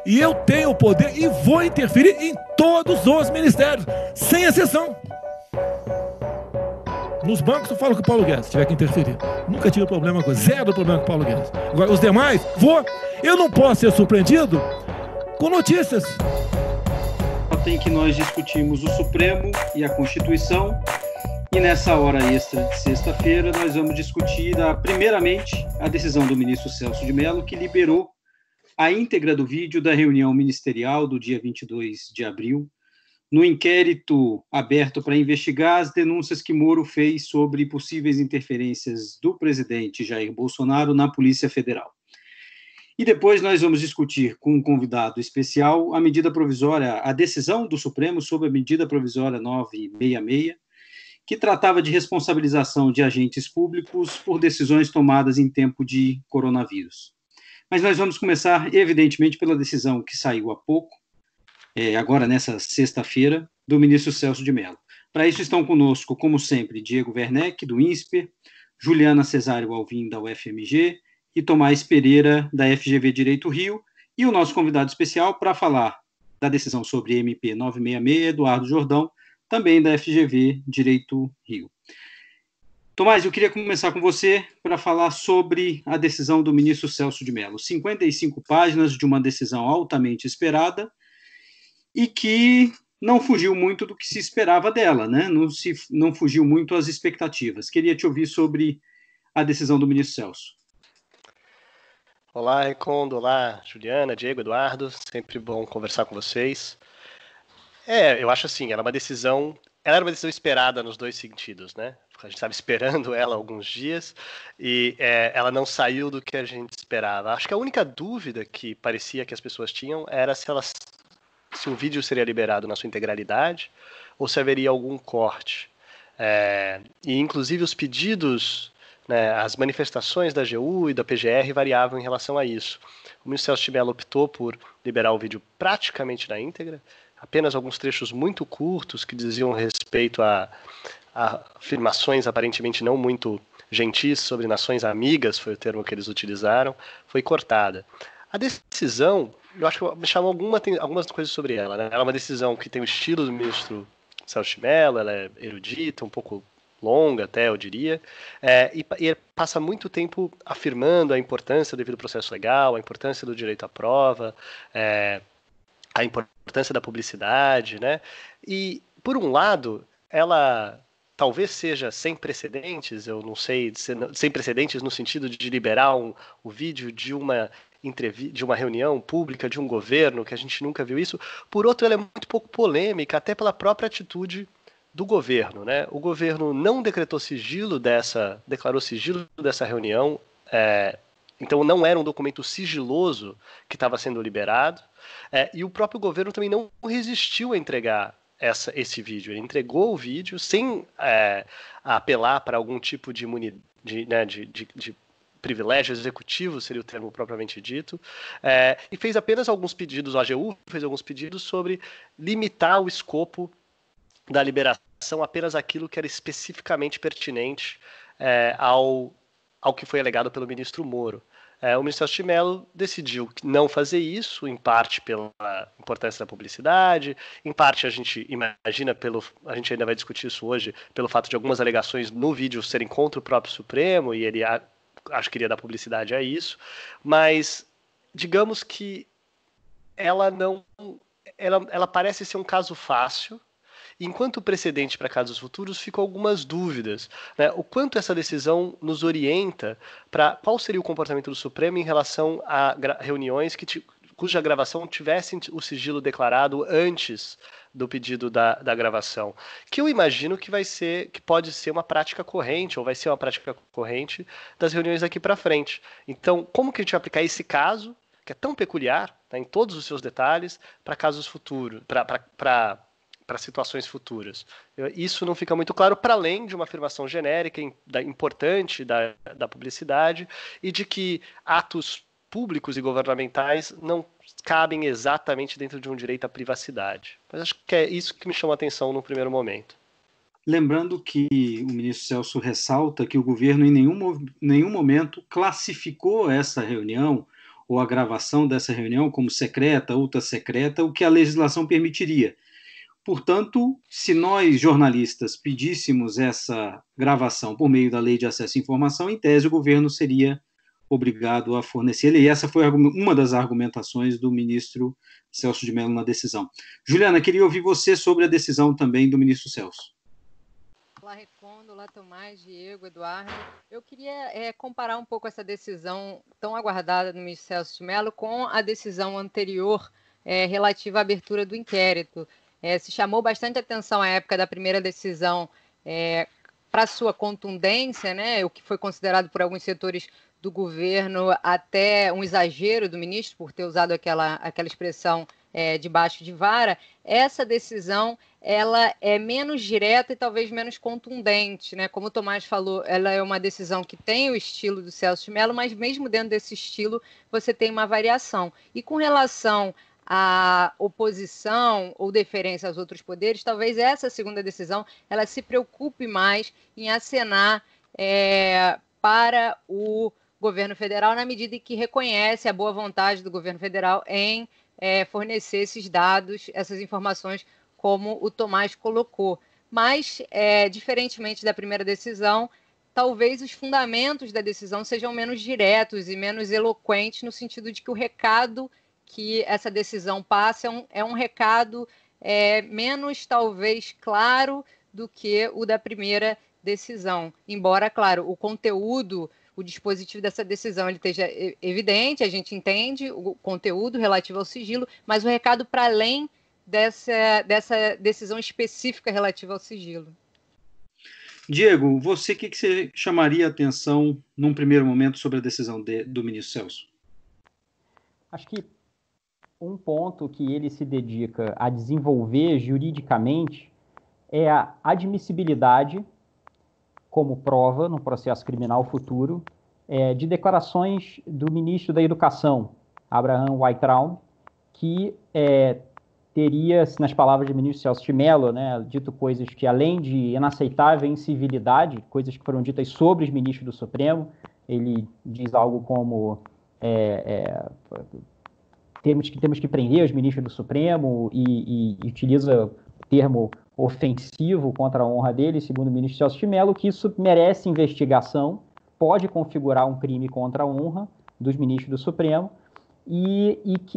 E eu tenho o poder e vou interferir em todos os ministérios, sem exceção. Nos bancos eu falo com o Paulo Guedes, se tiver que interferir. Nunca tive problema com zero problema com o Paulo Guedes. Agora, os demais, eu não posso ser surpreendido com notícias. Tem que nós discutimos o Supremo e a Constituição, e nessa hora extra de sexta-feira nós vamos discutir, primeiramente, a decisão do ministro Celso de Mello, que liberou a íntegra do vídeo da reunião ministerial do dia 22 de abril, no inquérito aberto para investigar as denúncias que Moro fez sobre possíveis interferências do presidente Jair Bolsonaro na Polícia Federal. E depois nós vamos discutir com um convidado especial a medida provisória, a decisão do Supremo sobre a medida provisória 966, que tratava de responsabilização de agentes públicos por decisões tomadas em tempo de coronavírus. Mas nós vamos começar, evidentemente, pela decisão que saiu há pouco, agora nessa sexta-feira, do ministro Celso de Mello. Para isso estão conosco, como sempre, Diego Werneck, do INSPER, Juliana Cesário Alvim, da UFMG, e Tomás Pereira, da FGV Direito Rio, e o nosso convidado especial para falar da decisão sobre MP 966, Eduardo Jordão, também da FGV Direito Rio. Tomás, eu queria começar com você para falar sobre a decisão do ministro Celso de Mello. 55 páginas de uma decisão altamente esperada e que não fugiu muito do que se esperava dela, né? Não fugiu muito às expectativas. Queria te ouvir sobre a decisão do ministro Celso. Olá, Recondo, olá, Juliana, Diego, Eduardo, sempre bom conversar com vocês. Eu acho assim, ela era uma decisão esperada nos dois sentidos, né? A gente estava esperando ela há alguns dias e ela não saiu do que a gente esperava. Acho que a única dúvida que parecia que as pessoas tinham era se o vídeo seria liberado na sua integralidade ou se haveria algum corte. E inclusive os pedidos, né, as manifestações da AGU e da PGR variavam em relação a isso. O ministro Celso de Mello optou por liberar o vídeo praticamente na íntegra, apenas alguns trechos muito curtos que diziam respeito a afirmações aparentemente não muito gentis sobre nações amigas, foi o termo que eles utilizaram, foi cortada. A decisão, eu acho que me chamou algumas coisas sobre ela, né? Ela é uma decisão que tem o estilo do ministro Celso de Mello, ela é erudita, um pouco longa até, eu diria, e passa muito tempo afirmando a importância do devido processo legal, a importância do direito à prova, a importância da publicidade, né? E, por um lado, ela talvez seja sem precedentes, eu não sei, sem precedentes no sentido de liberar o vídeo de uma reunião pública de um governo, que a gente nunca viu isso. Por outro, ela é muito pouco polêmica, até pela própria atitude do governo, né? O governo não declarou sigilo dessa reunião, então não era um documento sigiloso que estava sendo liberado, e o próprio governo também não resistiu a entregar esse vídeo. Ele entregou o vídeo sem apelar para algum tipo de privilégio executivo, seria o termo propriamente dito, e fez apenas alguns pedidos, a AGU fez alguns pedidos sobre limitar o escopo da liberação apenas aquilo que era especificamente pertinente ao que foi alegado pelo ministro Moro. O ministro Celso de Mello decidiu não fazer isso, em parte pela importância da publicidade, em parte a gente imagina, a gente ainda vai discutir isso hoje, pelo fato de algumas alegações no vídeo serem contra o próprio Supremo, e ele acho que queria dar publicidade a isso, mas digamos que ela parece ser um caso fácil. Enquanto precedente para casos futuros, ficam algumas dúvidas, né? O quanto essa decisão nos orienta para qual seria o comportamento do Supremo em relação a reuniões cuja gravação tivesse o sigilo declarado antes do pedido da gravação, que eu imagino que pode ser uma prática corrente, ou vai ser uma prática corrente das reuniões daqui para frente. Então, como que a gente vai aplicar esse caso, que é tão peculiar, tá, em todos os seus detalhes, para casos futuros, para situações futuras? Isso não fica muito claro, para além de uma afirmação genérica importante da publicidade e de que atos públicos e governamentais não cabem exatamente dentro de um direito à privacidade. Mas acho que é isso que me chamou a atenção no primeiro momento. Lembrando que o ministro Celso ressalta que o governo em nenhum momento classificou essa reunião ou a gravação dessa reunião como secreta, ultra secreta, o que a legislação permitiria. Portanto, se nós, jornalistas, pedíssemos essa gravação por meio da Lei de Acesso à Informação, em tese o governo seria obrigado a fornecê-la, e essa foi uma das argumentações do ministro Celso de Mello na decisão. Juliana, queria ouvir você sobre a decisão também do ministro Celso. Olá, Recondo, olá, Tomás, Diego, Eduardo. Eu queria comparar um pouco essa decisão tão aguardada do ministro Celso de Mello com a decisão anterior relativa à abertura do inquérito. Se chamou bastante atenção à época da primeira decisão para sua contundência, né, o que foi considerado por alguns setores do governo até um exagero do ministro por ter usado aquela expressão debaixo de vara. Essa decisão ela é menos direta e talvez menos contundente, né? Como o Tomás falou, ela é uma decisão que tem o estilo do Celso de Mello, mas mesmo dentro desse estilo você tem uma variação. E com relação à oposição ou deferência aos outros poderes, talvez essa segunda decisão ela se preocupe mais em acenar para o governo federal, na medida em que reconhece a boa vontade do governo federal em fornecer esses dados, essas informações, como o Tomás colocou. Mas, diferentemente da primeira decisão, talvez os fundamentos da decisão sejam menos diretos e menos eloquentes, no sentido de que o recado que essa decisão passa é um recado menos, talvez, claro do que o da primeira decisão. Embora, claro, o conteúdo, o dispositivo dessa decisão ele esteja evidente, a gente entende o conteúdo relativo ao sigilo, mas o recado para além dessa decisão específica relativa ao sigilo. Diego, você, o que você chamaria a atenção num primeiro momento sobre a decisão do ministro Celso? Acho que um ponto que ele se dedica a desenvolver juridicamente é a admissibilidade como prova no processo criminal futuro de declarações do ministro da Educação, Abraham Weintraub, que teria, nas palavras do ministro Celso de Mello, né, dito coisas que, além de inaceitável incivilidade, coisas que foram ditas sobre os ministros do Supremo. Ele diz algo como temos que prender os ministros do Supremo e utiliza o termo ofensivo contra a honra dele, segundo o ministro Celso de Mello, que isso merece investigação, pode configurar um crime contra a honra dos ministros do Supremo.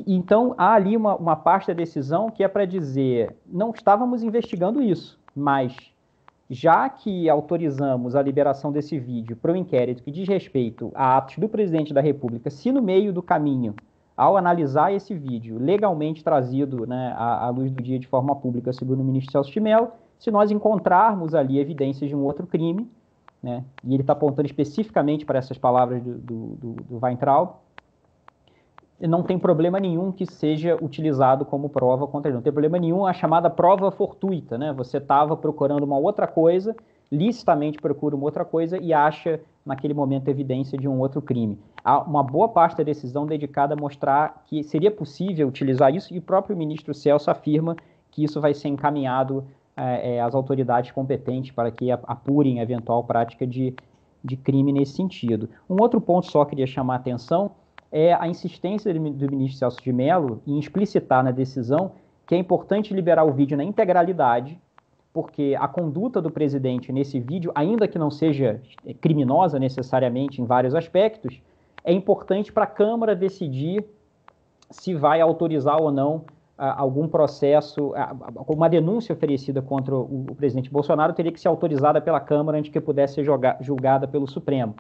Então, há ali uma parte da decisão que é para dizer, não estávamos investigando isso, mas já que autorizamos a liberação desse vídeo para o inquérito que diz respeito a atos do presidente da República, se no meio do caminho, ao analisar esse vídeo legalmente trazido, né, à luz do dia de forma pública, segundo o ministro Celso de Mello, se nós encontrarmos ali evidências de um outro crime, né, e ele está apontando especificamente para essas palavras do Weintraub, não tem problema nenhum que seja utilizado como prova contra ele. Não tem problema nenhum a chamada prova fortuita, né? Você estava procurando uma outra coisa, licitamente procura uma outra coisa e acha, naquele momento, evidência de um outro crime. Há uma boa parte da decisão dedicada a mostrar que seria possível utilizar isso, e o próprio ministro Celso afirma que isso vai ser encaminhado às autoridades competentes para que apurem a eventual prática de crime nesse sentido. Um outro ponto só que eu queria chamar a atenção é a insistência do ministro Celso de Mello em explicitar na decisão que é importante liberar o vídeo na integralidade, porque a conduta do presidente nesse vídeo, ainda que não seja criminosa necessariamente em vários aspectos, é importante para a Câmara decidir se vai autorizar ou não algum processo, uma denúncia oferecida contra o presidente Bolsonaro teria que ser autorizada pela Câmara antes que pudesse ser julgada pelo Supremo.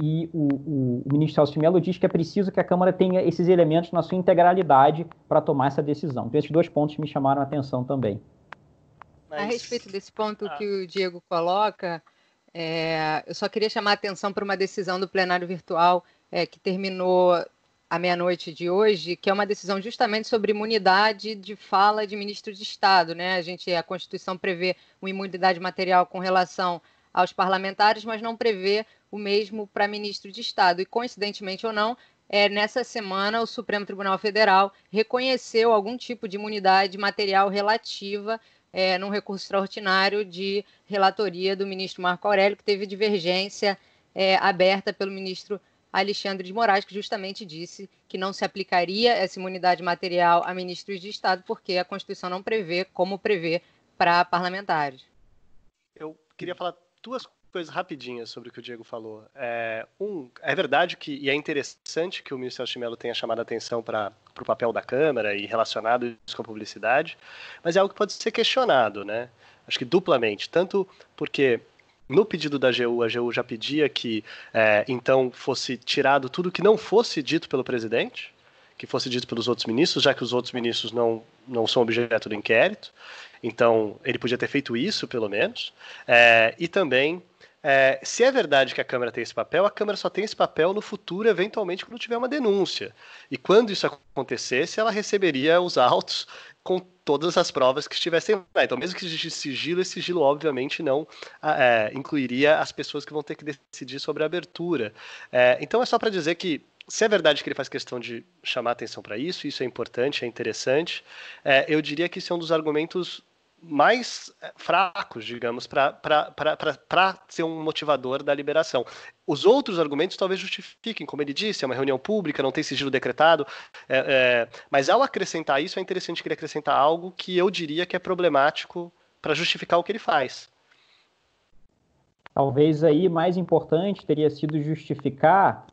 E o ministro Celso de Mello diz que é preciso que a Câmara tenha esses elementos na sua integralidade para tomar essa decisão. Então, esses dois pontos me chamaram a atenção também. A respeito desse ponto que o Diego coloca, eu só queria chamar a atenção para uma decisão do plenário virtual que terminou à meia-noite de hoje, que é uma decisão justamente sobre imunidade de fala de ministro de Estado, né? A Constituição prevê uma imunidade material com relação aos parlamentares, mas não prevê o mesmo para ministro de Estado. E, coincidentemente ou não, nessa semana o Supremo Tribunal Federal reconheceu algum tipo de imunidade material relativa num recurso extraordinário de relatoria do ministro Marco Aurélio, que teve divergência aberta pelo ministro Alexandre de Moraes, que justamente disse que não se aplicaria essa imunidade material a ministros de Estado, porque a Constituição não prevê como prevê para parlamentares. Eu queria falar duas coisas rapidinhas sobre o que o Diego falou. É verdade e é interessante que o ministro Celso de Mello tenha chamado a atenção para o papel da Câmara e relacionado isso com a publicidade, mas é algo que pode ser questionado, né? Acho que duplamente, tanto porque no pedido da AGU, a AGU já pedia que então fosse tirado tudo que não fosse dito pelo presidente, que fosse dito pelos outros ministros, já que os outros ministros não são objeto do inquérito. Então, ele podia ter feito isso, pelo menos. E também, se é verdade que a Câmara tem esse papel, a Câmara só tem esse papel no futuro, eventualmente, quando tiver uma denúncia. E quando isso acontecesse, ela receberia os autos com todas as provas que estivessem lá. Então, mesmo que existe sigilo, esse sigilo, obviamente, não incluiria as pessoas que vão ter que decidir sobre a abertura. Então, é só para dizer que, se é verdade que ele faz questão de chamar atenção para isso é importante, é interessante, eu diria que isso é um dos argumentos mais fracos, digamos, para ser um motivador da liberação. Os outros argumentos talvez justifiquem, como ele disse, é uma reunião pública, não tem sigilo decretado, mas ao acrescentar isso, é interessante que ele acrescentar algo que eu diria que é problemático para justificar o que ele faz. Talvez aí mais importante teria sido justificar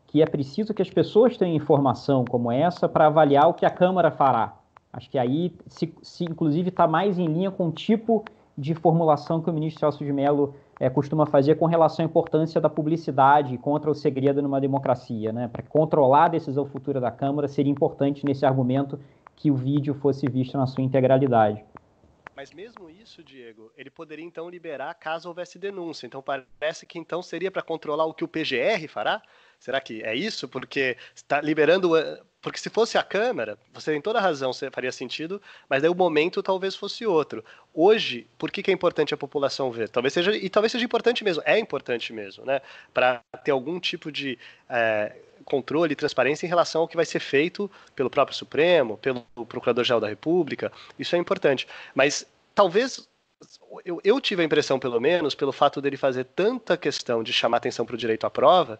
que é preciso que as pessoas tenham informação como essa para avaliar o que a Câmara fará. Acho que aí, se inclusive, está mais em linha com o tipo de formulação que o ministro Celso de Mello costuma fazer com relação à importância da publicidade contra o segredo numa democracia, né? Para controlar a decisão futura da Câmara, seria importante nesse argumento que o vídeo fosse visto na sua integralidade. Mas mesmo isso, Diego, ele poderia então liberar caso houvesse denúncia. Então parece que então seria para controlar o que o PGR fará? Será que é isso? Porque está liberando. Porque se fosse a Câmara, você tem toda a razão, faria sentido, mas daí o momento talvez fosse outro. Hoje, por que é importante a população ver? Talvez seja importante mesmo, é importante mesmo, né? Para ter algum tipo de controle e transparência em relação ao que vai ser feito pelo próprio Supremo, pelo Procurador-Geral da República, isso é importante. Mas talvez. Eu tive a impressão, pelo menos, pelo fato dele fazer tanta questão de chamar atenção para o direito à prova,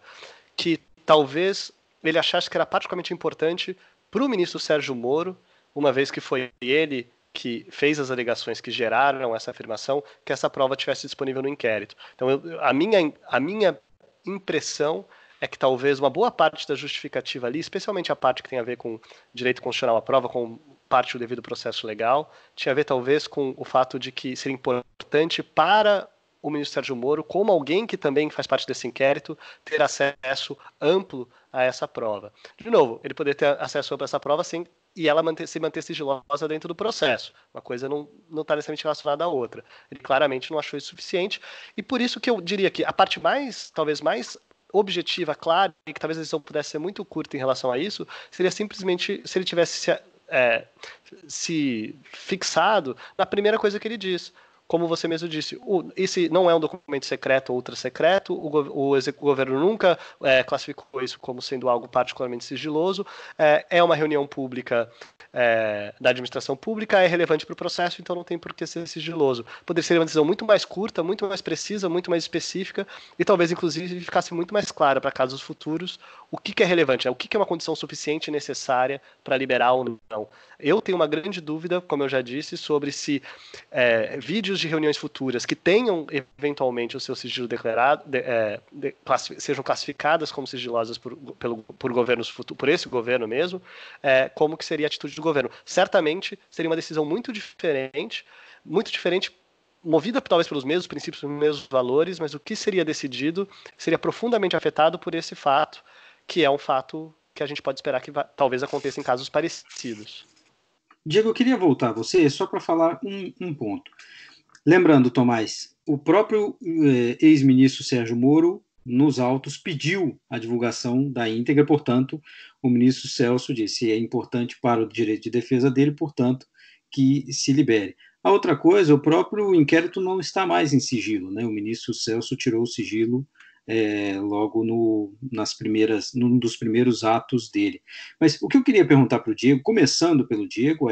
que talvez ele achasse que era particularmente importante para o ministro Sérgio Moro, uma vez que foi ele que fez as alegações que geraram essa afirmação, que essa prova estivesse disponível no inquérito. Então, a minha impressão é que talvez uma boa parte da justificativa ali, especialmente a parte que tem a ver com direito constitucional à prova, com parte do devido processo legal, tinha a ver talvez com o fato de que seria importante para o ministro Sérgio Moro, como alguém que também faz parte desse inquérito, ter acesso amplo a essa prova. De novo, ele poder ter acesso amplo a essa prova e ela se manter sigilosa dentro do processo. Uma coisa não está necessariamente relacionada à outra. Ele claramente não achou isso suficiente, e por isso que eu diria que a parte talvez mais objetiva, clara, e que talvez a decisão pudesse ser muito curta em relação a isso, seria simplesmente se ele tivesse se fixado na primeira coisa que ele diz. Como você mesmo disse, esse não é um documento secreto ou ultra secreto, o governo nunca classificou isso como sendo algo particularmente sigiloso, é uma reunião pública da administração pública, é relevante para o processo, então não tem por que ser sigiloso. Poderia ser uma decisão muito mais curta, muito mais precisa, muito mais específica, e talvez, inclusive, ficasse muito mais clara para casos futuros o que é relevante, o que é uma condição suficiente e necessária para liberar ou não. Eu tenho uma grande dúvida, como eu já disse, sobre se vídeos de reuniões futuras que tenham eventualmente o seu sigilo declarado, sejam classificadas como sigilosas por governos futuros, por esse governo mesmo, como que seria a atitude do governo. Certamente seria uma decisão muito diferente, movida talvez pelos mesmos princípios, pelos mesmos valores, mas o que seria decidido seria profundamente afetado por esse fato, que é um fato que a gente pode esperar que talvez aconteça em casos parecidos. Diego, eu queria voltar a você só para falar um ponto. Lembrando, Tomás, o próprio ex-ministro Sérgio Moro, nos autos, pediu a divulgação da íntegra, portanto, o ministro Celso disse, é importante para o direito de defesa dele, portanto, que se libere. A outra coisa, o próprio inquérito não está mais em sigilo, né? O ministro Celso tirou o sigilo logo num dos primeiros atos dele. Mas o que eu queria perguntar para o Diego, começando pelo Diego,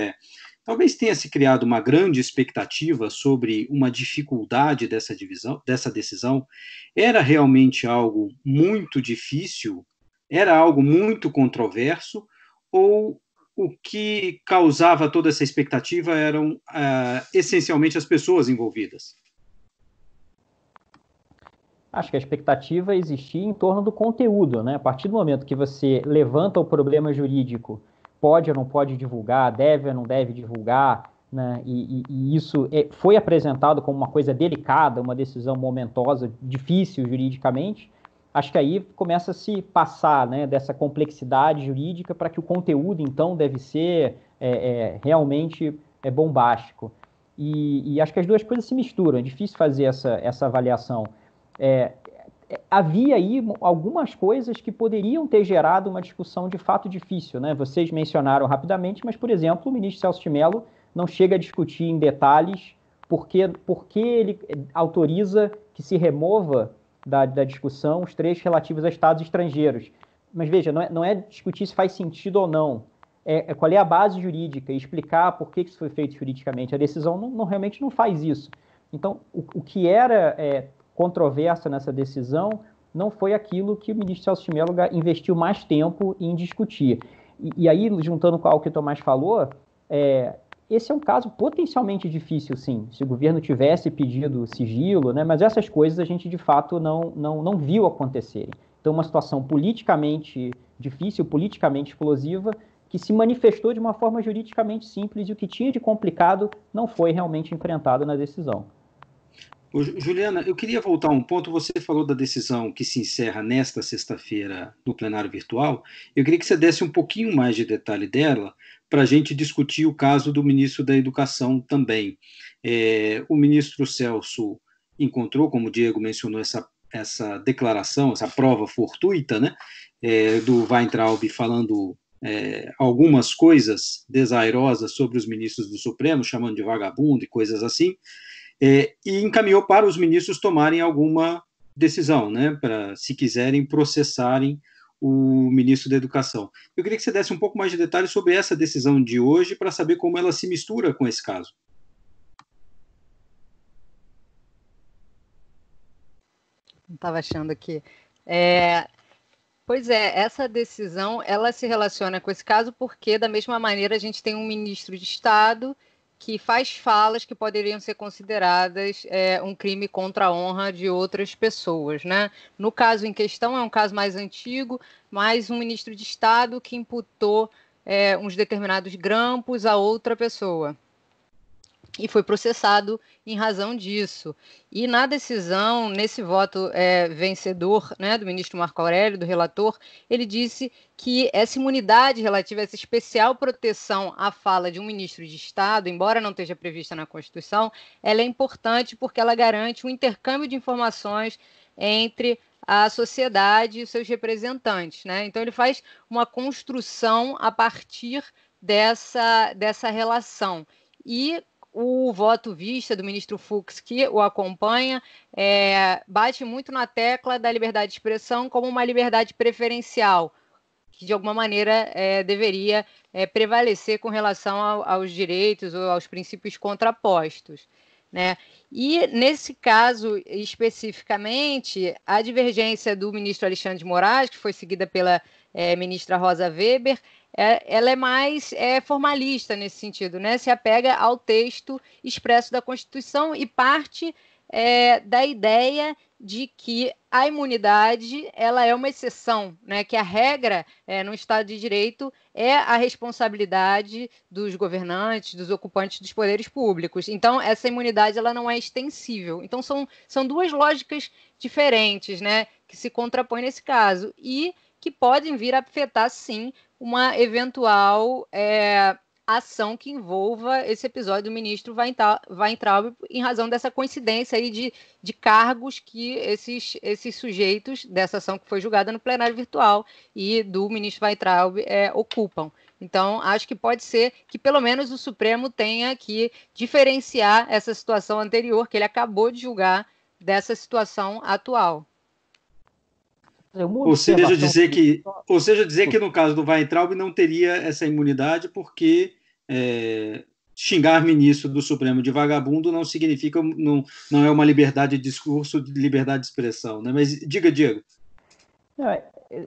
talvez tenha se criado uma grande expectativa sobre uma dificuldade dessa decisão. Era realmente algo muito difícil? Era algo muito controverso? Ou o que causava toda essa expectativa eram essencialmente as pessoas envolvidas? Acho que a expectativa existia em torno do conteúdo, né? A partir do momento que você levanta o problema jurídico, pode ou não pode divulgar, deve ou não deve divulgar, né? E isso foi apresentado como uma coisa delicada, uma decisão momentosa, difícil juridicamente. Acho que aí começa a se passar, né, dessa complexidade jurídica para que o conteúdo, então, deve ser realmente bombástico. E acho que as duas coisas se misturam, é difícil fazer essa avaliação. Havia aí algumas coisas que poderiam ter gerado uma discussão de fato difícil, né? Vocês mencionaram rapidamente, mas, por exemplo, o ministro Celso de Mello não chega a discutir em detalhes por que ele autoriza que se remova da discussão os trechos relativos a estados estrangeiros. Mas veja, não é discutir se faz sentido ou não, qual é a base jurídica e explicar por que isso foi feito juridicamente. A decisão realmente não faz isso. Então, o que era controverso nessa decisão não foi aquilo que o ministro Celso de Mello investiu mais tempo em discutir. E aí, juntando com o que o Tomás falou, esse é um caso potencialmente difícil, sim, se o governo tivesse pedido sigilo, né, mas essas coisas a gente, de fato, não viu acontecerem. Então, uma situação politicamente difícil, politicamente explosiva, que se manifestou de uma forma juridicamente simples, e o que tinha de complicado não foi realmente enfrentado na decisão. Juliana, eu queria voltar a um ponto. Você falou da decisão que se encerra nesta sexta-feira no plenário virtual. Eu queria que você desse um pouquinho mais de detalhe dela para a gente discutir o caso do ministro da Educação também. O ministro Celso encontrou, como o Diego mencionou, essa declaração, essa prova fortuita, né, do Weintraub falando algumas coisas desairosas sobre os ministros do Supremo, chamando de vagabundo e coisas assim. E encaminhou para os ministros tomarem alguma decisão, né, para, se quiserem, processarem o ministro da Educação. Eu queria que você desse um pouco mais de detalhes sobre essa decisão de hoje, para saber como ela se mistura com esse caso. Não estava achando aqui. Pois é, essa decisão, ela se relaciona com esse caso porque, da mesma maneira, a gente tem um ministro de Estado que faz falas que poderiam ser consideradas um crime contra a honra de outras pessoas, né? No caso em questão, é um caso mais antigo, mas um ministro de Estado que imputou uns determinados grampos a outra pessoa. E foi processado em razão disso. E na decisão, nesse voto vencedor, né, do ministro Marco Aurélio, do relator, ele disse que essa imunidade relativa a essa especial proteção à fala de um ministro de Estado, embora não esteja prevista na Constituição, ela é importante porque ela garante um intercâmbio de informações entre a sociedade e seus representantes, né? Então, ele faz uma construção a partir dessa relação. E o voto vista do ministro Fux, que o acompanha, bate muito na tecla da liberdade de expressão como uma liberdade preferencial, que de alguma maneira deveria prevalecer com relação aos direitos ou aos princípios contrapostos, né? E nesse caso especificamente, a divergência do ministro Alexandre de Moraes, que foi seguida pela ministra Rosa Weber, ela é mais formalista nesse sentido, né? Se apega ao texto expresso da Constituição e parte da ideia de que a imunidade ela é uma exceção, né? Que a regra no Estado de Direito é a responsabilidade dos governantes, dos ocupantes dos poderes públicos. Então, essa imunidade ela não é extensível. Então, são duas lógicas diferentes, né? Que se contrapõem nesse caso e que podem vir a afetar, sim, uma eventual ação que envolva esse episódio do ministro Weintraub em razão dessa coincidência aí de cargos que esses sujeitos dessa ação que foi julgada no plenário virtual e do ministro Weintraub ocupam. Então, acho que pode ser que pelo menos o Supremo tenha que diferenciar essa situação anterior, que ele acabou de julgar, dessa situação atual. Ou seja, dizer que no caso do Weintraub não teria essa imunidade porque xingar ministro do Supremo de vagabundo não significa, não é uma liberdade de discurso, de liberdade de expressão, né? Mas diga, Diego.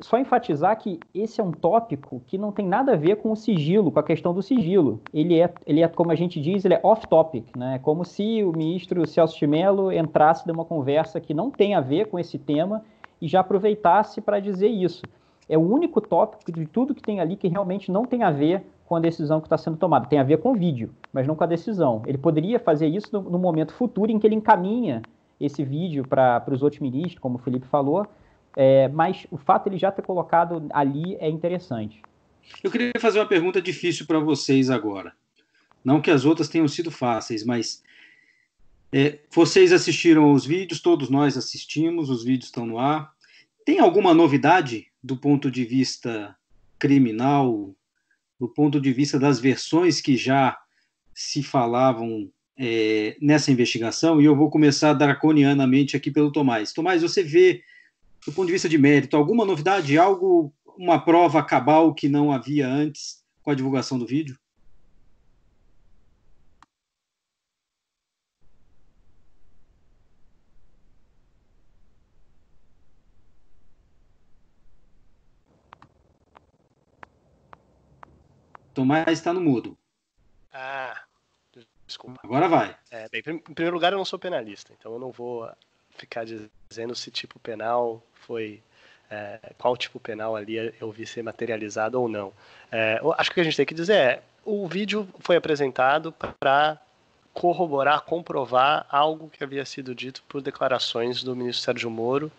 Só enfatizar que esse é um tópico que não tem nada a ver com o sigilo, com a questão do sigilo. Ele é como a gente diz, ele é off-topic, né? É como se o ministro Celso de Mello entrasse numa conversa que não tem a ver com esse tema e já aproveitasse para dizer isso. É o único tópico de tudo que tem ali que realmente não tem a ver com a decisão que está sendo tomada. Tem a ver com o vídeo, mas não com a decisão. Ele poderia fazer isso no momento futuro em que ele encaminha esse vídeo para os outros ministros, como o Felipe falou, mas o fato de ele já ter colocado ali é interessante. Eu queria fazer uma pergunta difícil para vocês agora. Não que as outras tenham sido fáceis, mas vocês assistiram os vídeos, todos nós assistimos, os vídeos estão no ar. Tem alguma novidade do ponto de vista criminal, do ponto de vista das versões que já se falavam nessa investigação? E eu vou começar draconianamente aqui pelo Tomás. Tomás, você vê, do ponto de vista de mérito, alguma novidade, uma prova cabal que não havia antes com a divulgação do vídeo? Tomás está no mudo. Desculpa. Agora vai. Bem, em primeiro lugar, eu não sou penalista, então eu não vou ficar dizendo se tipo penal foi... qual tipo penal ali eu vi ser materializado ou não. Acho que o que a gente tem que dizer o vídeo foi apresentado para corroborar, comprovar algo que havia sido dito por declarações do ministro Sérgio Moro.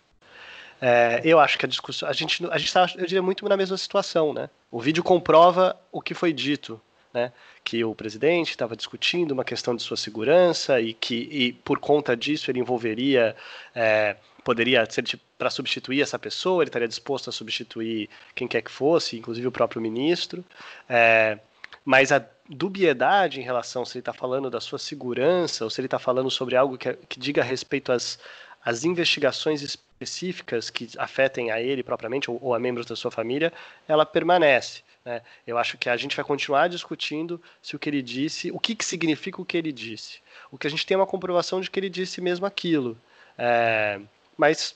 Eu acho que a discussão... A gente está, eu diria, muito na mesma situação, né? O vídeo comprova o que foi dito, né? Que o presidente estava discutindo uma questão de sua segurança e por conta disso ele envolveria... poderia ser para substituir essa pessoa, ele estaria disposto a substituir quem quer que fosse, inclusive o próprio ministro. Mas a dubiedade em relação se ele está falando da sua segurança ou se ele está falando sobre algo que diga respeito às investigações específicas que afetem a ele propriamente ou a membros da sua família, ela permanece. Né? Eu acho que a gente vai continuar discutindo se o que ele disse, o que significa o que ele disse. O que a gente tem é uma comprovação de que ele disse mesmo aquilo. Mas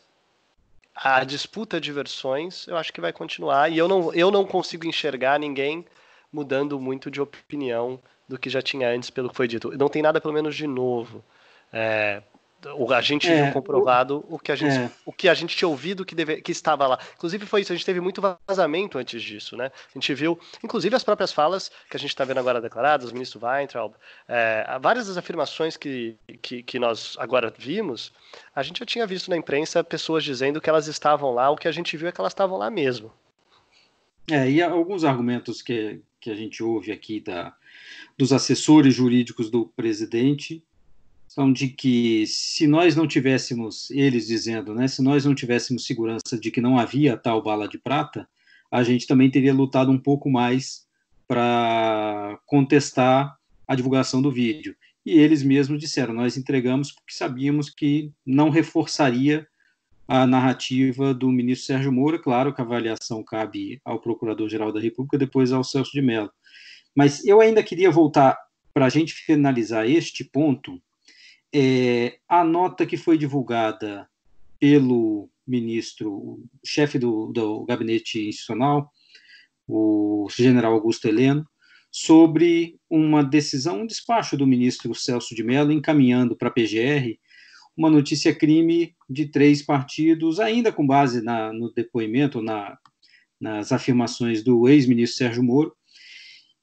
a disputa de versões eu acho que vai continuar e eu não consigo enxergar ninguém mudando muito de opinião do que já tinha antes pelo que foi dito. Não tem nada pelo menos de novo. A gente viu comprovado o que a gente tinha ouvido que estava lá. Inclusive foi isso, a gente teve muito vazamento antes disso, né? A gente viu, inclusive as próprias falas que a gente está vendo agora declaradas, o ministro Weintraub, várias das afirmações que nós agora vimos, a gente já tinha visto na imprensa pessoas dizendo que elas estavam lá, o que a gente viu é que elas estavam lá mesmo. E alguns argumentos que a gente ouve aqui dos assessores jurídicos do presidente são de que se nós não tivéssemos, eles dizendo, né, se nós não tivéssemos segurança de que não havia tal bala de prata, a gente também teria lutado um pouco mais para contestar a divulgação do vídeo. E eles mesmos disseram, nós entregamos porque sabíamos que não reforçaria a narrativa do ministro Sérgio Moro. Claro que a avaliação cabe ao Procurador-Geral da República, depois ao Celso de Mello. Mas eu ainda queria voltar, para a gente finalizar este ponto, a nota que foi divulgada pelo ministro, chefe do gabinete institucional, o general Augusto Heleno, sobre uma decisão, um despacho do ministro Celso de Mello, encaminhando para a PGR uma notícia-crime de 3 partidos, ainda com base no depoimento, nas afirmações do ex-ministro Sérgio Moro,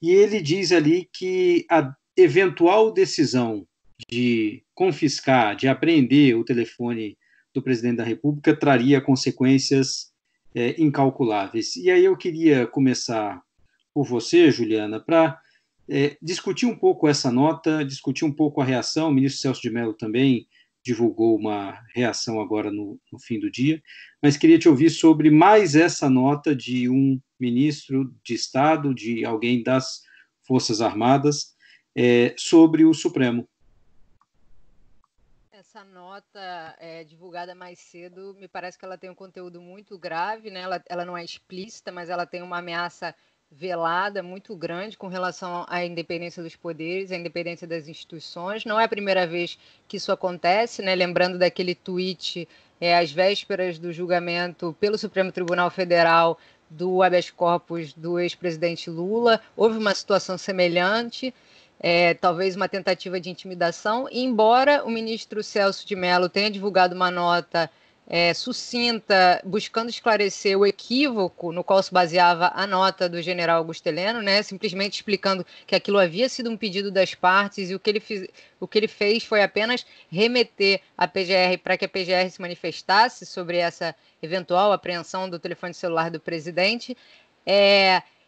e ele diz ali que a eventual decisão de confiscar, de apreender o telefone do presidente da República traria consequências incalculáveis. E aí eu queria começar por você, Juliana, para discutir um pouco essa nota, discutir um pouco a reação. O ministro Celso de Mello também divulgou uma reação agora no fim do dia, mas queria te ouvir sobre mais essa nota de um ministro de Estado, de alguém das Forças Armadas, sobre o Supremo. Essa nota divulgada mais cedo, me parece que ela tem um conteúdo muito grave, né? Ela não é explícita, mas ela tem uma ameaça velada muito grande com relação à independência dos poderes, à independência das instituições. Não é a primeira vez que isso acontece, né? Lembrando daquele tweet às vésperas do julgamento pelo Supremo Tribunal Federal do habeas corpus do ex-presidente Lula, houve uma situação semelhante, talvez uma tentativa de intimidação, e embora o ministro Celso de Mello tenha divulgado uma nota sucinta, buscando esclarecer o equívoco no qual se baseava a nota do general Augusto Heleno, né, simplesmente explicando que aquilo havia sido um pedido das partes e o que ele fez foi apenas remeter a PGR para que a PGR se manifestasse sobre essa eventual apreensão do telefone celular do presidente.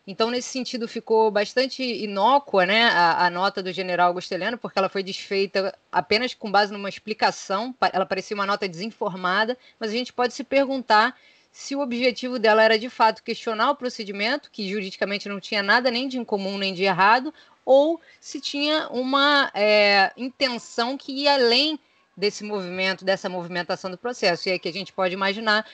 Então, nesse sentido, ficou bastante inócua, né, a nota do general Augusto Heleno, porque ela foi desfeita apenas com base numa explicação, ela parecia uma nota desinformada, mas a gente pode se perguntar se o objetivo dela era, de fato, questionar o procedimento, que juridicamente não tinha nada nem de incomum nem de errado, ou se tinha uma intenção que ia além desse movimento, dessa movimentação do processo. E aí que a gente pode imaginar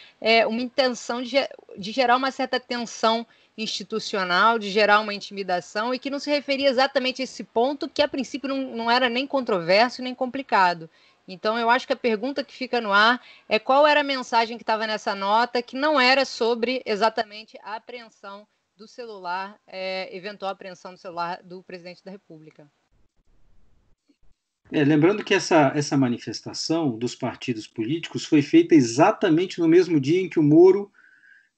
uma intenção de gerar uma certa tensão institucional, de gerar uma intimidação, e que não se referia exatamente a esse ponto, que a princípio não era nem controverso nem complicado. Então, eu acho que a pergunta que fica no ar é qual era a mensagem que estava nessa nota, que não era sobre exatamente a apreensão do celular, eventual apreensão do celular do presidente da República. Lembrando que essa manifestação dos partidos políticos foi feita exatamente no mesmo dia em que o Moro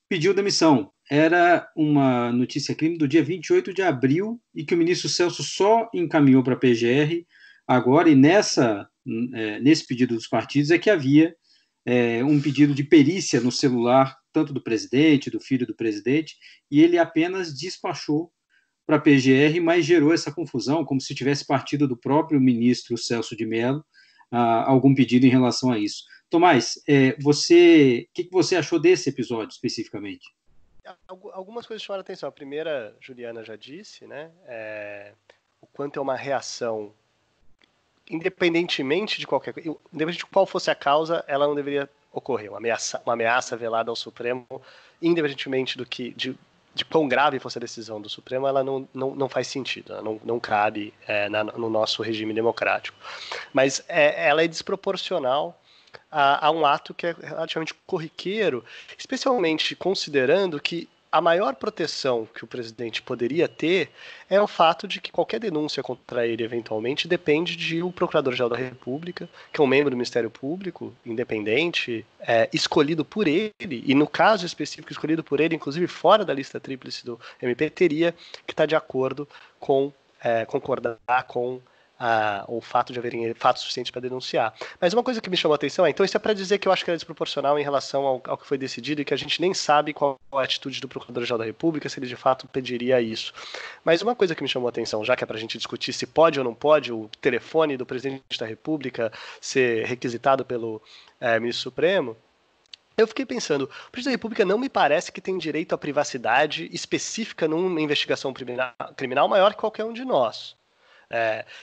pediu demissão. Era uma notícia-crime do dia 28 de abril e que o ministro Celso só encaminhou para a PGR agora, e nesse pedido dos partidos é que havia um pedido de perícia no celular, tanto do presidente, do filho do presidente, e ele apenas despachou para a PGR, mas gerou essa confusão, como se tivesse partido do próprio ministro Celso de Mello algum pedido em relação a isso. Tomás, o que você achou desse episódio especificamente? Algumas coisas chamaram a atenção. A primeira, Juliana já disse, né, o quanto é uma reação, independentemente de qual fosse a causa, ela não deveria ocorrer. Uma ameaça velada ao Supremo, independentemente de quão grave fosse a decisão do Supremo, ela não faz sentido, ela não cabe no nosso regime democrático. Mas ela é desproporcional a um ato que é relativamente corriqueiro, especialmente considerando que a maior proteção que o presidente poderia ter é o fato de que qualquer denúncia contra ele, eventualmente, depende de um Procurador-Geral da República, que é um membro do Ministério Público, independente, escolhido por ele, e no caso específico, escolhido por ele, inclusive fora da lista tríplice do MP, teria que estar de acordo com, concordar com o fato de haverem fatos suficientes para denunciar. Mas uma coisa que me chamou a atenção então isso é para dizer que eu acho que é desproporcional em relação ao que foi decidido e que a gente nem sabe qual a atitude do Procurador-Geral da República, se ele de fato pediria isso. Mas uma coisa que me chamou a atenção, já que é para a gente discutir se pode ou não pode o telefone do Presidente da República ser requisitado pelo Ministro Supremo, eu fiquei pensando, o Presidente da República não me parece que tem direito à privacidade específica numa investigação criminal maior que qualquer um de nós.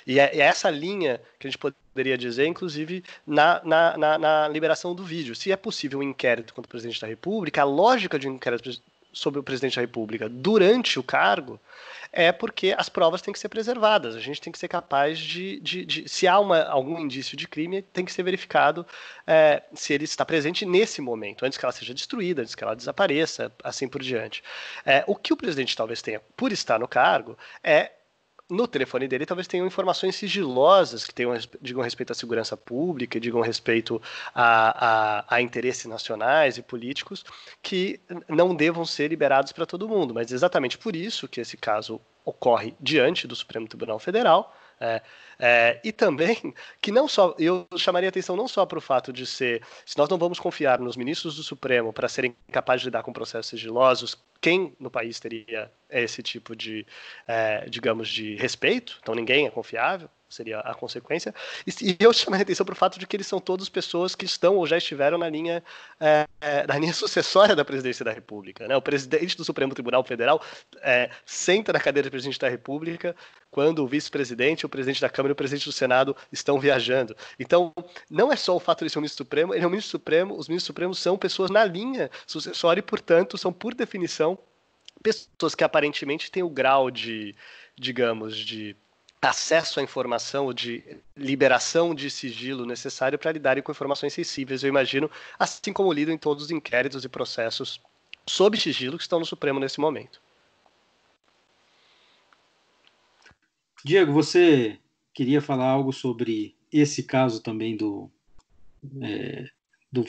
E é essa linha que a gente poderia dizer, inclusive, na liberação do vídeo. Se é possível um inquérito contra o Presidente da República, a lógica de um inquérito sobre o Presidente da República durante o cargo é porque as provas têm que ser preservadas. A gente tem que ser capaz se há algum indício de crime, tem que ser verificado se ele está presente nesse momento, antes que ela seja destruída, antes que ela desapareça, assim por diante. O que o presidente talvez tenha, por estar no cargo, no telefone dele talvez tenham informações sigilosas que digam respeito à segurança pública, digam respeito a interesses nacionais e políticos que não devam ser liberados para todo mundo. Mas exatamente por isso que esse caso ocorre diante do Supremo Tribunal Federal, e também que não só, eu chamaria atenção não só para o fato de se nós não vamos confiar nos ministros do Supremo para serem capazes de lidar com processos sigilosos, quem no país teria esse tipo de, digamos, de respeito? Então ninguém é confiável, seria a consequência. E eu chamaria atenção para o fato de que eles são todos pessoas que estão ou já estiveram na linha sucessória da presidência da República, né? O presidente do Supremo Tribunal Federal senta na cadeira de presidente da República quando o vice-presidente, o presidente da Câmara e o presidente do Senado estão viajando. Então, não é só o fato de ele ser um ministro supremo, ele é um ministro supremo, os ministros supremos são pessoas na linha sucessória e, portanto, são, por definição, pessoas que aparentemente têm o grau de, digamos, de acesso à informação, de liberação de sigilo necessário para lidarem com informações sensíveis, eu imagino, assim como lidam em todos os inquéritos e processos sob sigilo que estão no Supremo nesse momento. Diego, você queria falar algo sobre esse caso também do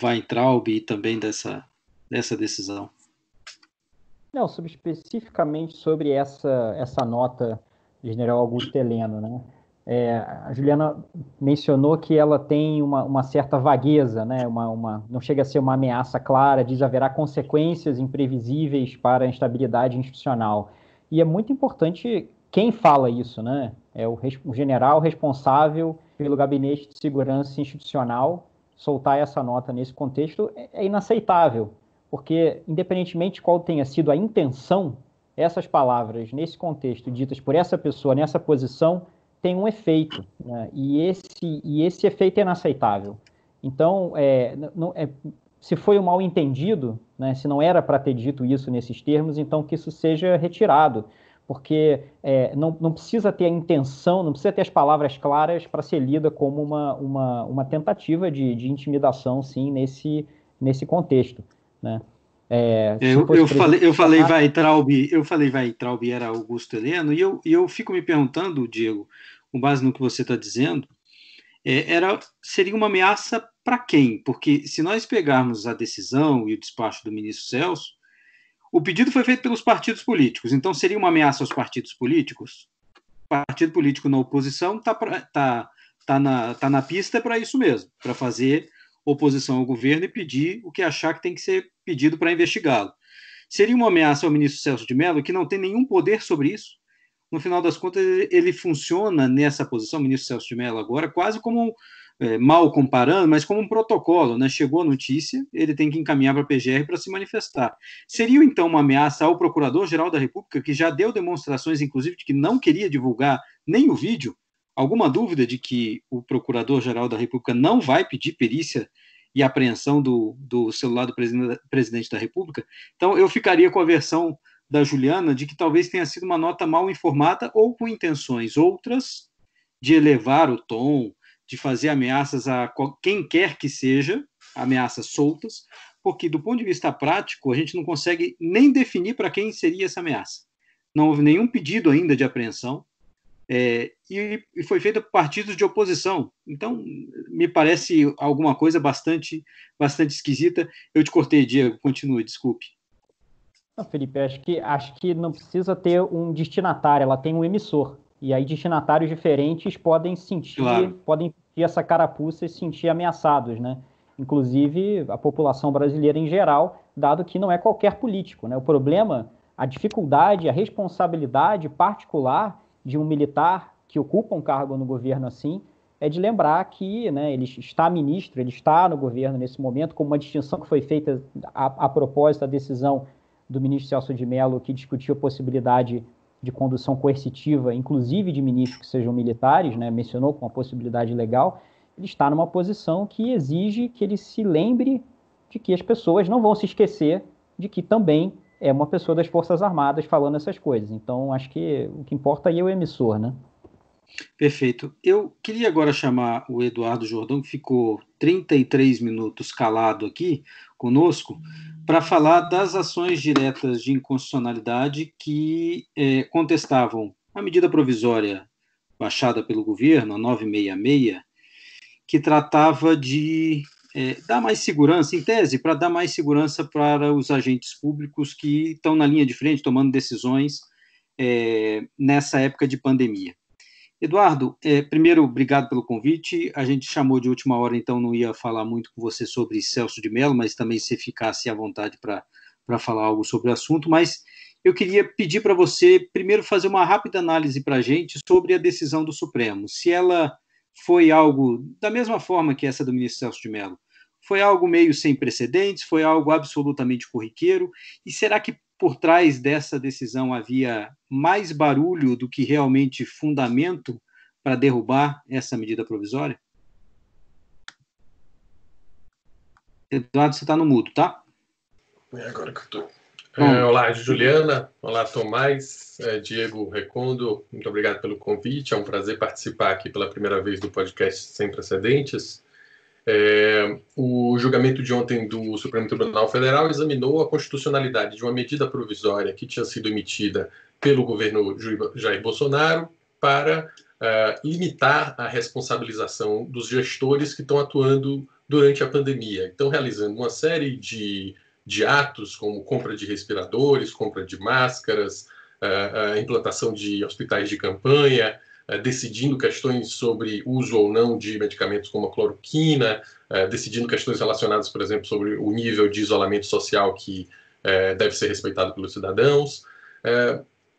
Weintraub e também dessa decisão? Não, especificamente sobre essa nota de General Augusto Heleno, né? A Juliana mencionou que ela tem uma certa vagueza, né? Não chega a ser uma ameaça clara, diz haverá consequências imprevisíveis para a instabilidade institucional. E é muito importante quem fala isso, né? É o general responsável pelo Gabinete de Segurança Institucional. Soltar essa nota nesse contexto é inaceitável, porque, independentemente de qual tenha sido a intenção, essas palavras, nesse contexto, ditas por essa pessoa, nessa posição, têm um efeito, né? E esse efeito é inaceitável. Então, se foi um mal-entendido, né, se não era para ter dito isso nesses termos, então que isso seja retirado, porque não precisa ter a intenção, não precisa ter as palavras claras para ser lida como uma tentativa de intimidação, sim, nesse contexto, né? Eu falei Weintraub era Augusto Heleno, e eu fico me perguntando, Diego, com base no que você está dizendo, seria uma ameaça para quem? Porque se nós pegarmos a decisão e o despacho do ministro Celso, o pedido foi feito pelos partidos políticos, então seria uma ameaça aos partidos políticos? O partido político na oposição está na pista para isso mesmo, para fazer oposição ao governo e pedir o que achar que tem que ser pedido para investigá-lo. Seria uma ameaça ao ministro Celso de Mello, que não tem nenhum poder sobre isso? No final das contas, ele funciona nessa posição, o ministro Celso de Mello agora, quase como, mal comparando, mas como um protocolo, né? Chegou a notícia, ele tem que encaminhar para a PGR para se manifestar. Seria, então, uma ameaça ao Procurador-Geral da República, que já deu demonstrações, inclusive, de que não queria divulgar nem o vídeo? Alguma dúvida de que o Procurador-Geral da República não vai pedir perícia e apreensão do celular do presidente da República? Então, eu ficaria com a versão da Juliana de que talvez tenha sido uma nota mal informada ou com intenções outras de elevar o tom, de fazer ameaças a quem quer que seja, ameaças soltas, porque do ponto de vista prático a gente não consegue nem definir para quem seria essa ameaça. Não houve nenhum pedido ainda de apreensão, e foi feita por partidos de oposição. Então, me parece alguma coisa bastante esquisita. Eu te cortei, Diego, continue, desculpe. Não, Felipe, acho que não precisa ter um destinatário, ela tem um emissor. E aí destinatários diferentes podem sentir essa carapuça e se sentir ameaçados, né? Inclusive a população brasileira em geral, dado que não é qualquer político, né? O problema, a dificuldade, a responsabilidade particular de um militar que ocupa um cargo no governo assim, é de lembrar que, né, ele está ministro, ele está no governo nesse momento, como uma distinção que foi feita a propósito da decisão do ministro Celso de Mello, que discutiu a possibilidade de condução coercitiva, inclusive de ministros que sejam militares, né, mencionou com uma possibilidade legal. Ele está numa posição que exige que ele se lembre de que as pessoas não vão se esquecer de que também é uma pessoa das Forças Armadas falando essas coisas. Então, acho que o que importa aí é o emissor, né? Perfeito. Eu queria agora chamar o Eduardo Jordão, que ficou 33 minutos calado aqui conosco, para falar das ações diretas de inconstitucionalidade que contestavam a medida provisória baixada pelo governo, a 966, que tratava de dar mais segurança, em tese, para dar mais segurança para os agentes públicos que estão na linha de frente, tomando decisões nessa época de pandemia. Eduardo, primeiro, obrigado pelo convite. A gente chamou de última hora, então não ia falar muito com você sobre Celso de Mello, mas também se ficasse à vontade para falar algo sobre o assunto. Mas eu queria pedir para você, primeiro, fazer uma rápida análise para a gente sobre a decisão do Supremo. Se ela foi algo, da mesma forma que essa do ministro Celso de Mello, foi algo meio sem precedentes, foi algo absolutamente corriqueiro, e será que por trás dessa decisão havia mais barulho do que realmente fundamento para derrubar essa medida provisória? Eduardo, você está no mudo, tá? É agora que eu estou. Olá, Juliana. Olá, Tomás. Diego Recondo, muito obrigado pelo convite. É um prazer participar aqui pela primeira vez do podcast Sem Precedentes. O julgamento de ontem do Supremo Tribunal Federal examinou a constitucionalidade de uma medida provisória que tinha sido emitida pelo governo Jair Bolsonaro para limitar a responsabilização dos gestores que estão atuando durante a pandemia. Então, realizando uma série de atos, como compra de respiradores, compra de máscaras, a implantação de hospitais de campanha, decidindo questões sobre uso ou não de medicamentos como a cloroquina, decidindo questões relacionadas, por exemplo, sobre o nível de isolamento social que deve ser respeitado pelos cidadãos.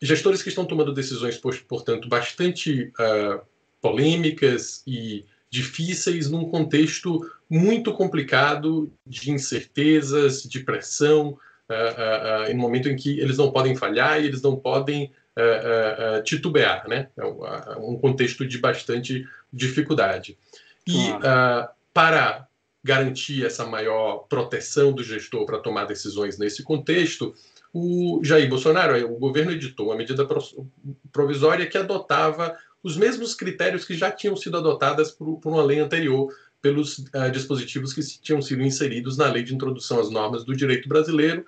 Gestores que estão tomando decisões, portanto, bastante polêmicas e difíceis num contexto muito complicado de incertezas, de pressão, em um momento em que eles não podem falhar e eles não podem titubear, né? É um contexto de bastante dificuldade. E para garantir essa maior proteção do gestor para tomar decisões nesse contexto, o Jair Bolsonaro, o governo editou uma medida provisória que adotava os mesmos critérios que já tinham sido adotadas por uma lei anterior, pelos dispositivos que tinham sido inseridos na Lei de Introdução às Normas do Direito Brasileiro,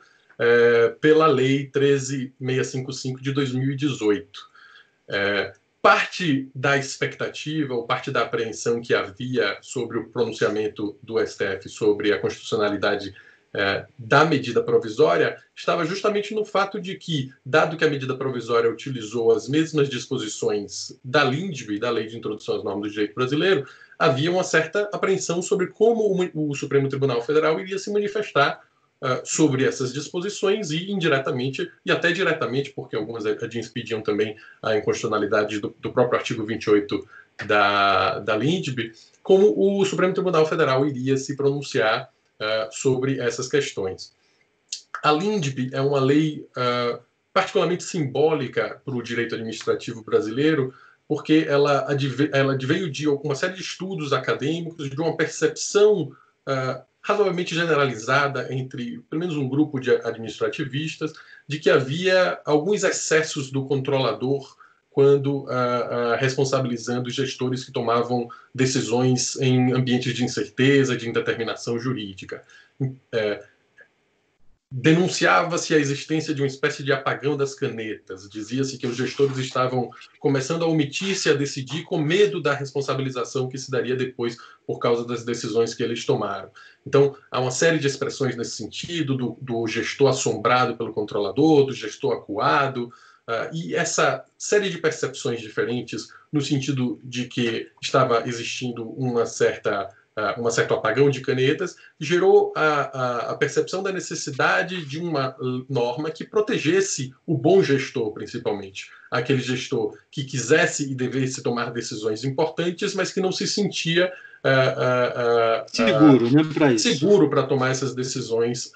pela Lei 13.655 de 2018. Parte da expectativa, ou parte da apreensão que havia sobre o pronunciamento do STF sobre a constitucionalidade da medida provisória estava justamente no fato de que, dado que a medida provisória utilizou as mesmas disposições da LINDB, da Lei de Introdução às Normas do Direito Brasileiro, havia uma certa apreensão sobre como o Supremo Tribunal Federal iria se manifestar sobre essas disposições e indiretamente, e até diretamente, porque algumas ADINs pediam também a inconstitucionalidade do próprio artigo 28 da LINDB, como o Supremo Tribunal Federal iria se pronunciar sobre essas questões. A LINDB é uma lei particularmente simbólica para o direito administrativo brasileiro, porque ela veio de uma série de estudos acadêmicos, de uma percepção razoavelmente generalizada entre, pelo menos, um grupo de administrativistas, de que havia alguns excessos do controlador quando responsabilizando gestores que tomavam decisões em ambientes de incerteza, de indeterminação jurídica. Denunciava-se a existência de uma espécie de apagão das canetas. Dizia-se que os gestores estavam começando a omitir-se a decidir com medo da responsabilização que se daria depois por causa das decisões que eles tomaram. Então, há uma série de expressões nesse sentido, do gestor assombrado pelo controlador, do gestor acuado, e essa série de percepções diferentes no sentido de que estava existindo um certo apagão de canetas, gerou a percepção da necessidade de uma norma que protegesse o bom gestor, principalmente. Aquele gestor que quisesse e devesse tomar decisões importantes, mas que não se sentia seguro, né, para isso. Seguro para tomar essas decisões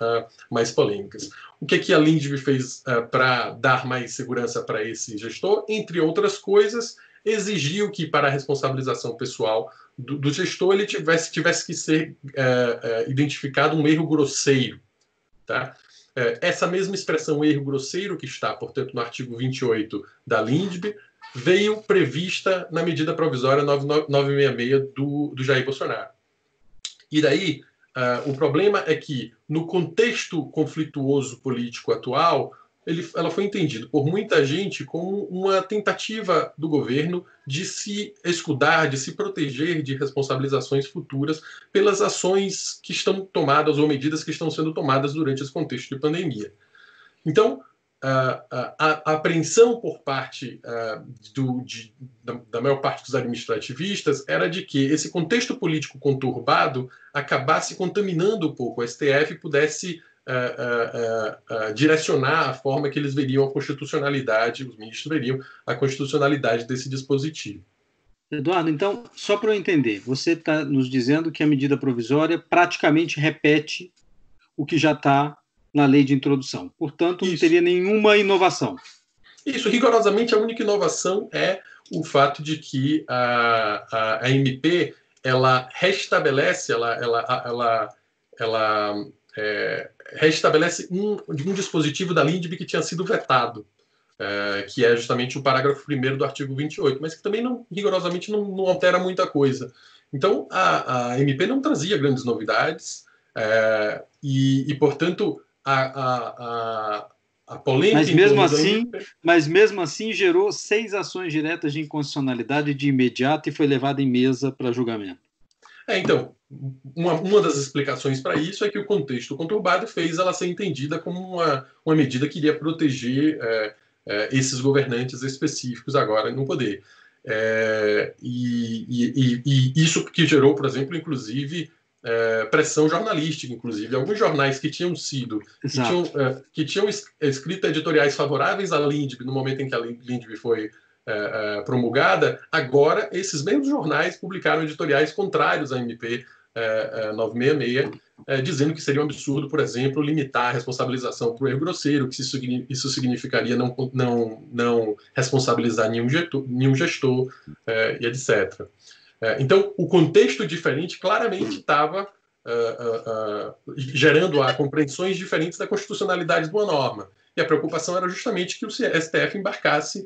mais polêmicas. O que a LINDB fez para dar mais segurança para esse gestor? Entre outras coisas, exigiu que, para a responsabilização pessoal do gestor, ele tivesse que ser identificado um erro grosseiro. Tá? Essa mesma expressão erro grosseiro, que está, portanto, no artigo 28 da LINDB, veio prevista na medida provisória 966 do Jair Bolsonaro. E daí, o problema é que, no contexto conflituoso político atual, ela foi entendida por muita gente como uma tentativa do governo de se escudar, de se proteger de responsabilizações futuras pelas ações que estão tomadas ou medidas que estão sendo tomadas durante esse contexto de pandemia. Então, a apreensão por parte da maior parte dos administrativistas era de que esse contexto político conturbado acabasse contaminando um pouco o STF e pudesse direcionar a forma que eles veriam a constitucionalidade, os ministros veriam a constitucionalidade desse dispositivo. Eduardo, então, só para eu entender, você está nos dizendo que a medida provisória praticamente repete o que já está na lei de introdução. Portanto, não teria nenhuma inovação. Isso, rigorosamente, a única inovação é o fato de que a MP ela restabelece, ela restabelece um dispositivo da LINDB que tinha sido vetado, que é justamente o parágrafo 1º do artigo 28, mas que também rigorosamente não altera muita coisa. Então, a MP não trazia grandes novidades, e portanto, a polêmica... Mas mesmo assim gerou 6 ações diretas de inconstitucionalidade de imediato e foi levada em mesa para julgamento. Então, uma das explicações para isso é que o contexto conturbado fez ela ser entendida como uma medida que iria proteger esses governantes específicos agora no poder. E isso que gerou, por exemplo, inclusive, pressão jornalística, inclusive. Alguns jornais que tinham escrito editoriais favoráveis à LINDB no momento em que a LINDB foi promulgada, agora esses mesmos jornais publicaram editoriais contrários à MP 966, dizendo que seria um absurdo, por exemplo, limitar a responsabilização por erro grosseiro, que isso significaria não responsabilizar nenhum gestor, e etc. Então, o contexto diferente claramente estava gerando compreensões diferentes da constitucionalidade de uma norma. E a preocupação era justamente que o STF embarcasse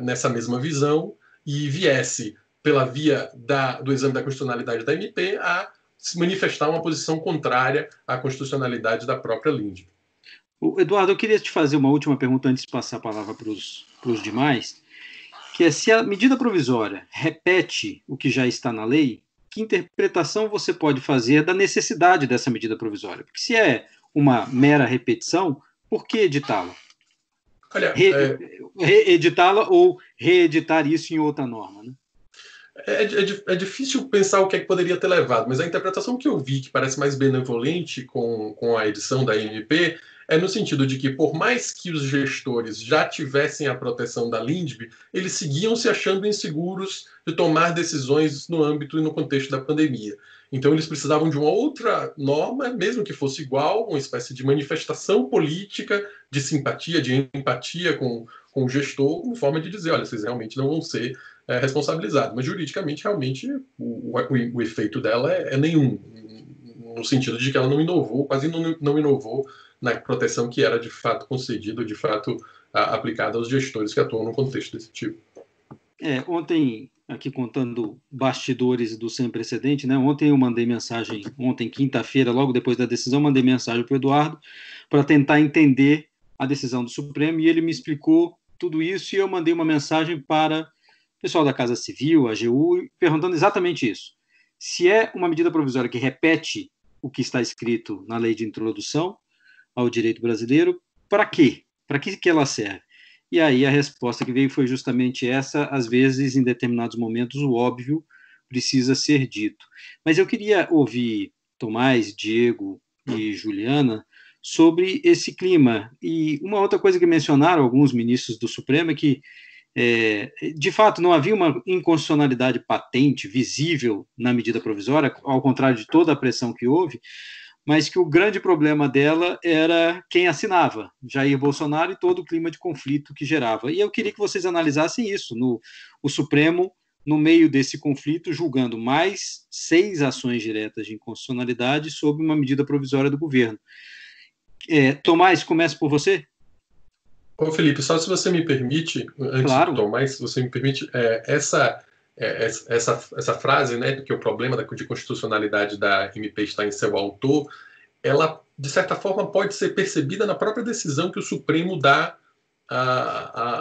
nessa mesma visão e viesse, pela via do exame da constitucionalidade da MP, a se manifestar uma posição contrária à constitucionalidade da própria LINDB. Eduardo, eu queria te fazer uma última pergunta antes de passar a palavra para os demais, que é: se a medida provisória repete o que já está na lei, que interpretação você pode fazer da necessidade dessa medida provisória? Porque se é uma mera repetição, por que editá-la? Reeditá-la ou reeditar isso em outra norma, né? É difícil pensar o que é que poderia ter levado, mas a interpretação que eu vi, que parece mais benevolente com a edição da MP, é no sentido de que, por mais que os gestores já tivessem a proteção da LINDB, eles seguiam se achando inseguros de tomar decisões no âmbito e no contexto da pandemia. Então, eles precisavam de uma outra norma, mesmo que fosse igual, uma espécie de manifestação política, de simpatia, de empatia com o gestor, como forma de dizer: olha, vocês realmente não vão ser responsabilizados. Mas, juridicamente, realmente, o efeito dela é nenhum, no sentido de que ela não inovou, quase não inovou na proteção que era de fato concedida, de fato aplicada aos gestores que atuam no contexto desse tipo. Ontem, aqui contando bastidores do sem precedente, né? Ontem eu mandei mensagem, quinta-feira, logo depois da decisão, mandei mensagem para o Eduardo para tentar entender a decisão do Supremo, e ele me explicou tudo isso, e eu mandei uma mensagem para o pessoal da Casa Civil, a AGU, perguntando exatamente isso. Se é uma medida provisória que repete o que está escrito na lei de introdução ao direito brasileiro, para quê? Para que ela serve? E aí a resposta que veio foi justamente essa: às vezes, em determinados momentos, o óbvio precisa ser dito. Mas eu queria ouvir Tomás, Diego e Juliana sobre esse clima. E uma outra coisa que mencionaram alguns ministros do Supremo é que, de fato, não havia uma inconstitucionalidade patente, visível na medida provisória, ao contrário de toda a pressão que houve, mas que o grande problema dela era quem assinava, Jair Bolsonaro, e todo o clima de conflito que gerava. E eu queria que vocês analisassem isso, o Supremo, no meio desse conflito, julgando mais 6 ações diretas de inconstitucionalidade sob uma medida provisória do governo. Tomás, começo por você. Ô, Felipe, só se você me permite, antes claro. de Tomás, se você me permite, essa frase, né, que o problema de constitucionalidade da MP está em seu autor, ela, de certa forma, pode ser percebida na própria decisão que o Supremo dá à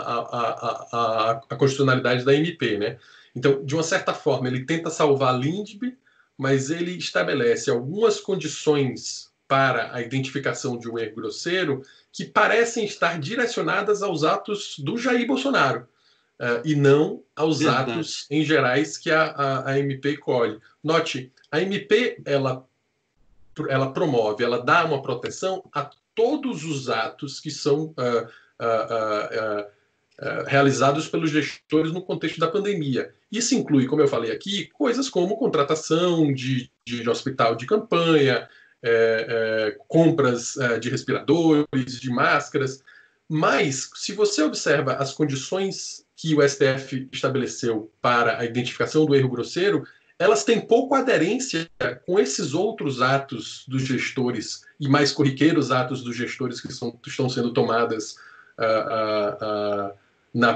constitucionalidade da MP, né? Então, de uma certa forma, ele tenta salvar a LINDB, mas ele estabelece algumas condições para a identificação de um erro grosseiro que parecem estar direcionadas aos atos do Jair Bolsonaro. E não aos atos em gerais que a MP colhe. Note, a MP ela promove, ela dá uma proteção a todos os atos que são realizados pelos gestores no contexto da pandemia. Isso inclui, como eu falei aqui, coisas como contratação de hospital de campanha, compras de respiradores, de máscaras. Mas, se você observa as condições que o STF estabeleceu para a identificação do erro grosseiro, elas têm pouco aderência com esses outros atos dos gestores e mais corriqueiros atos dos gestores que estão sendo tomadas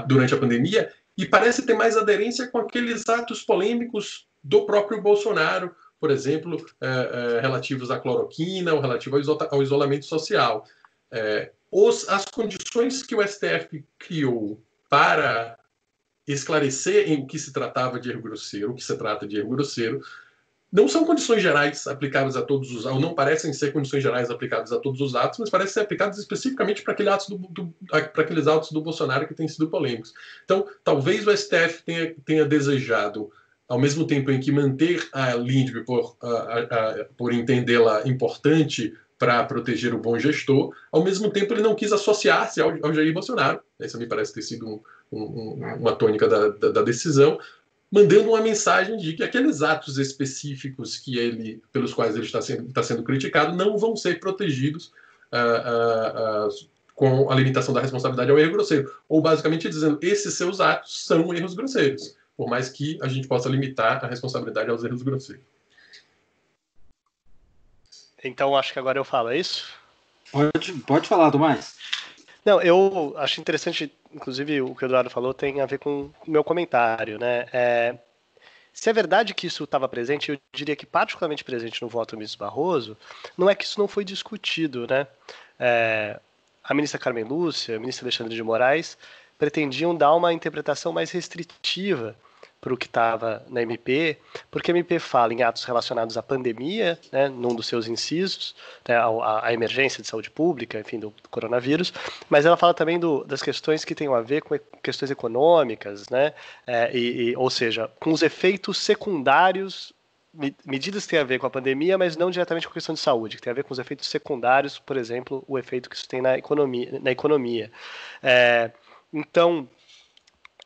durante a pandemia, e parece ter mais aderência com aqueles atos polêmicos do próprio Bolsonaro, por exemplo, relativos à cloroquina ou relativo ao isolamento social. As condições que o STF criou para esclarecer em o que se tratava de erro grosseiro, o que se trata de erro grosseiro, não são condições gerais aplicáveis a todos os atos, ou não parecem ser condições gerais aplicáveis a todos os atos, mas parecem ser aplicadas especificamente para aqueles atos do Bolsonaro que têm sido polêmicos. Então, talvez o STF tenha desejado, ao mesmo tempo em que manter a Lindbe por entendê-la importante para proteger o bom gestor, ao mesmo tempo ele não quis associar-se ao Jair Bolsonaro. Essa me parece ter sido uma tônica da decisão, mandando uma mensagem de que aqueles atos específicos pelos quais ele está sendo criticado não vão ser protegidos com a limitação da responsabilidade ao erro grosseiro. Ou basicamente dizendo, esses seus atos são erros grosseiros, por mais que a gente possa limitar a responsabilidade aos erros grosseiros. Então, acho que agora eu falo, é isso? Pode falar, Tomás. Não, eu acho interessante, inclusive o que o Eduardo falou tem a ver com o meu comentário, né? Se é verdade que isso estava presente, eu diria que particularmente presente no voto do ministro Barroso, não é que isso não foi discutido, né? A ministra Carmen Lúcia, a ministra Alexandre de Moraes, pretendiam dar uma interpretação mais restritiva para o que estava na MP, porque a MP fala em atos relacionados à pandemia, né, num dos seus incisos, né, a emergência de saúde pública, enfim, do coronavírus, mas ela fala também das questões que têm a ver com questões econômicas, né, ou seja, com os efeitos secundários, medidas que têm a ver com a pandemia, mas não diretamente com a questão de saúde, que tem a ver com os efeitos secundários, por exemplo, o efeito que isso tem na economia. Então,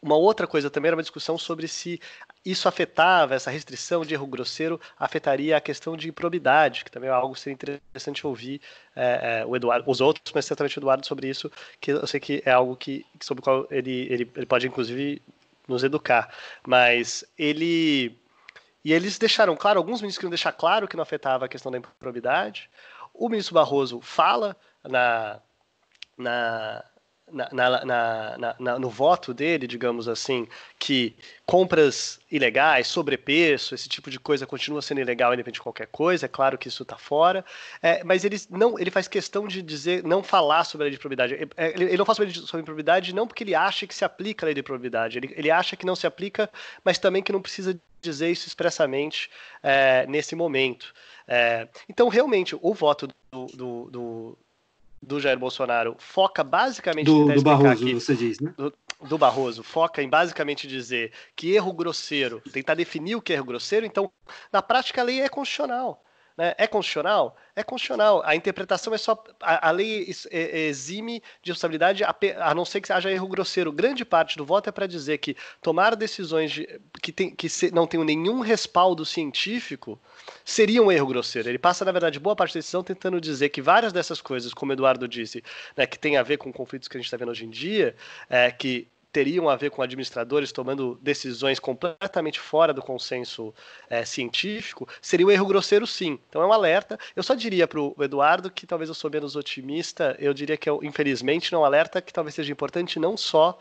uma outra coisa também era uma discussão sobre se isso afetava, essa restrição de erro grosseiro afetaria a questão de improbidade, que também é algo que seria interessante ouvir o Eduardo, os outros, mas certamente o Eduardo sobre isso, que eu sei que é algo sobre o qual ele pode, inclusive, nos educar. Mas eles deixaram claro, alguns ministros queriam deixar claro que não afetava a questão da improbidade. O ministro Barroso fala no voto dele, digamos assim, que compras ilegais, sobrepreço, esse tipo de coisa continua sendo ilegal independente de qualquer coisa, é claro que isso está fora, mas ele faz questão de dizer, não falar sobre a lei de improbidade. Ele não fala sobre improbidade não porque ele acha que se aplica a lei de improbidade, ele acha que não se aplica, mas também que não precisa dizer isso expressamente nesse momento. Então, realmente, o voto do Jair Bolsonaro foca basicamente... Do Barroso, aqui, você diz, né? Do Barroso, foca em basicamente dizer que erro grosseiro, tentar definir o que é erro grosseiro, então, na prática, a lei é constitucional. Né? É constitucional? É constitucional. A interpretação é só... A lei exime de responsabilidade a não ser que haja erro grosseiro. Grande parte do voto é para dizer que tomar decisões que não tenham nenhum respaldo científico seria um erro grosseiro. Ele passa, na verdade, boa parte da decisão tentando dizer que várias dessas coisas, como o Eduardo disse, né, que tem a ver com conflitos que a gente está vendo hoje em dia, que teriam a ver com administradores tomando decisões completamente fora do consenso científico, seria um erro grosseiro, sim. Então é um alerta. Eu só diria para o Eduardo que talvez eu sou menos otimista, eu diria que, infelizmente, não é um alerta que talvez seja importante não só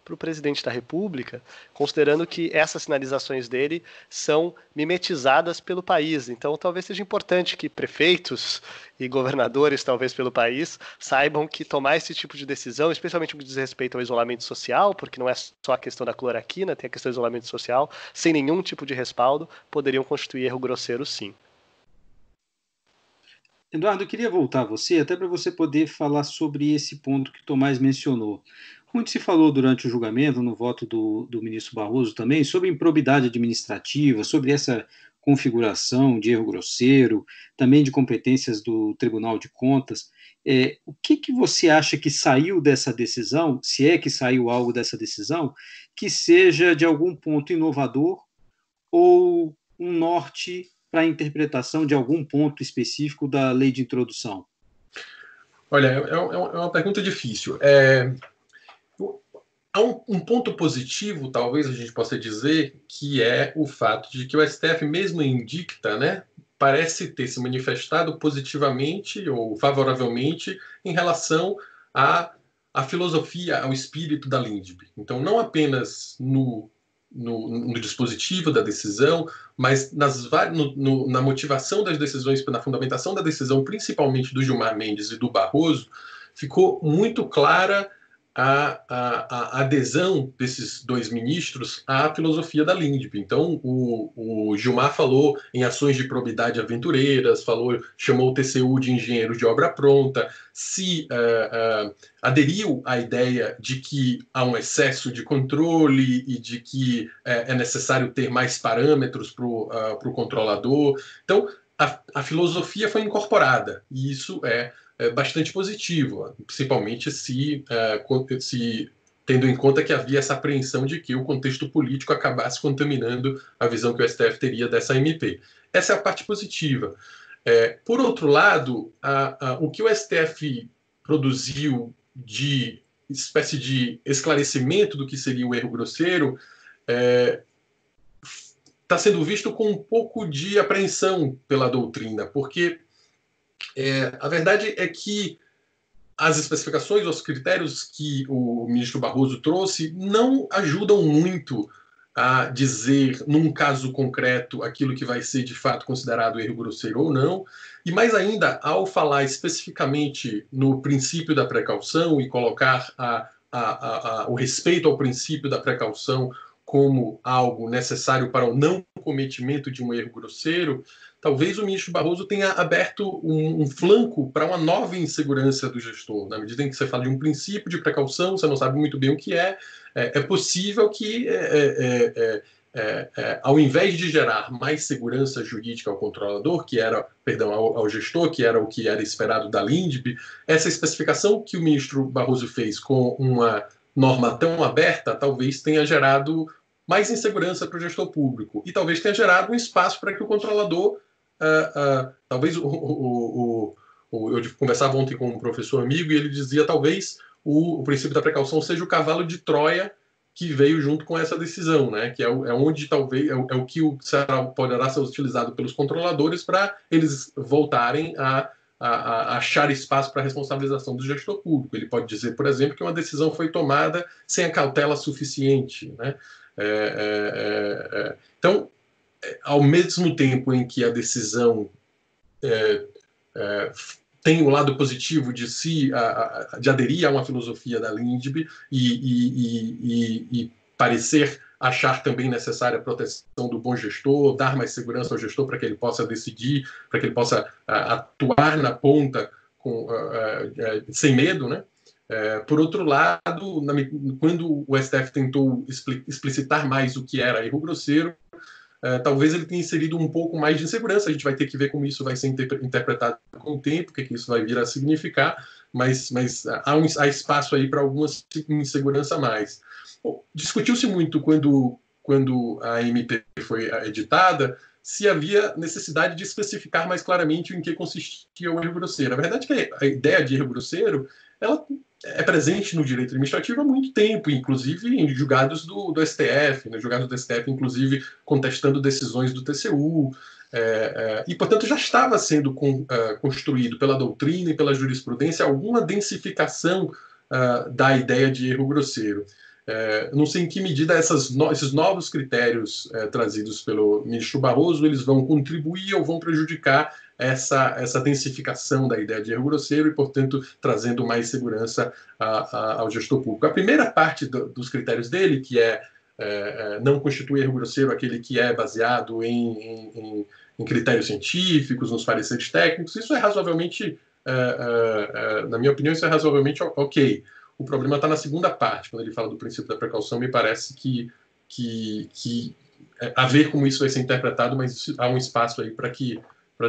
para o presidente da República, considerando que essas sinalizações dele são mimetizadas pelo país. Então, talvez seja importante que prefeitos e governadores, talvez pelo país, saibam que tomar esse tipo de decisão, especialmente no que diz respeito ao isolamento social, porque não é só a questão da cloroquina, tem a questão do isolamento social, sem nenhum tipo de respaldo, poderiam constituir erro grosseiro, sim. Eduardo, eu queria voltar a você, até para você poder falar sobre esse ponto que o Tomás mencionou. Muito se falou durante o julgamento, no voto do ministro Barroso também, sobre improbidade administrativa, sobre essa configuração de erro grosseiro, também de competências do Tribunal de Contas. O que você acha que saiu dessa decisão, se é que saiu algo dessa decisão, que seja de algum ponto inovador ou um norte para a interpretação de algum ponto específico da lei de introdução? Olha, é uma pergunta difícil. há um ponto positivo, talvez a gente possa dizer, que é o fato de que o STF, mesmo em dicta, né, parece ter se manifestado positivamente ou favoravelmente em relação à filosofia, ao espírito da Lindbe. Então, não apenas no dispositivo da decisão, mas na motivação das decisões, na fundamentação da decisão, principalmente do Gilmar Mendes e do Barroso, ficou muito clara a adesão desses dois ministros à filosofia da Lindbe. Então, o Gilmar falou em ações de probidade aventureiras, chamou o TCU de engenheiro de obra pronta, aderiu à ideia de que há um excesso de controle e de que é necessário ter mais parâmetros para o controlador. Então, a filosofia foi incorporada, e isso é bastante positivo, principalmente se tendo em conta que havia essa apreensão de que o contexto político acabasse contaminando a visão que o STF teria dessa MP. Essa é a parte positiva. Por outro lado, o que o STF produziu de espécie de esclarecimento do que seria o erro grosseiro está sendo visto com um pouco de apreensão pela doutrina, porque a verdade é que as especificações, os critérios que o ministro Barroso trouxe não ajudam muito a dizer, num caso concreto, aquilo que vai ser de fato considerado erro grosseiro ou não, e mais ainda, ao falar especificamente no princípio da precaução e colocar o respeito ao princípio da precaução como algo necessário para o não cometimento de um erro grosseiro, talvez o ministro Barroso tenha aberto um flanco para uma nova insegurança do gestor. Na medida em que você fala de um princípio de precaução, você não sabe muito bem o que é possível que, ao invés de gerar mais segurança jurídica ao controlador, ao gestor, que era o que era esperado da Lindbe, essa especificação que o ministro Barroso fez com uma norma tão aberta, talvez tenha gerado mais insegurança para o gestor público e talvez tenha gerado um espaço para que o controlador talvez eu conversava ontem com um professor amigo e ele dizia talvez o princípio da precaução seja o cavalo de Troia que veio junto com essa decisão, né? Que é onde talvez o que poderá ser utilizado pelos controladores para eles voltarem a achar espaço para a responsabilização do gestor público. Ele pode dizer, por exemplo, que uma decisão foi tomada sem a cautela suficiente, né? Então, ao mesmo tempo em que a decisão tem o lado positivo de aderir a uma filosofia da Lindbe e parecer achar também necessária a proteção do bom gestor, dar mais segurança ao gestor para que ele possa decidir, para que ele possa atuar na ponta sem medo, né? Por outro lado, quando o STF tentou explicitar mais o que era erro grosseiro, talvez ele tenha inserido um pouco mais de insegurança. A gente vai ter que ver como isso vai ser interpretado com o tempo, o que isso vai vir a significar, mas há espaço aí para alguma insegurança a mais. Discutiu-se muito quando a MP foi editada se havia necessidade de especificar mais claramente em que consistia o erro grosseiro. A verdade é que a ideia de erro grosseiro ela é presente no direito administrativo há muito tempo, inclusive em julgados do STF, né, julgados do STF, inclusive contestando decisões do TCU, e, portanto, já estava sendo construído pela doutrina e pela jurisprudência alguma densificação da ideia de erro grosseiro. Não sei em que medida esses novos critérios trazidos pelo ministro Barroso eles vão contribuir ou vão prejudicar essa densificação da ideia de erro grosseiro e, portanto, trazendo mais segurança ao gestor público. A primeira parte dos critérios dele, que não constitui erro grosseiro aquele que é baseado em critérios científicos, nos pareceres técnicos, isso é razoavelmente, na minha opinião, isso é razoavelmente ok. O problema está na segunda parte, quando ele fala do princípio da precaução, me parece que a ver como isso vai ser interpretado, mas há um espaço aí para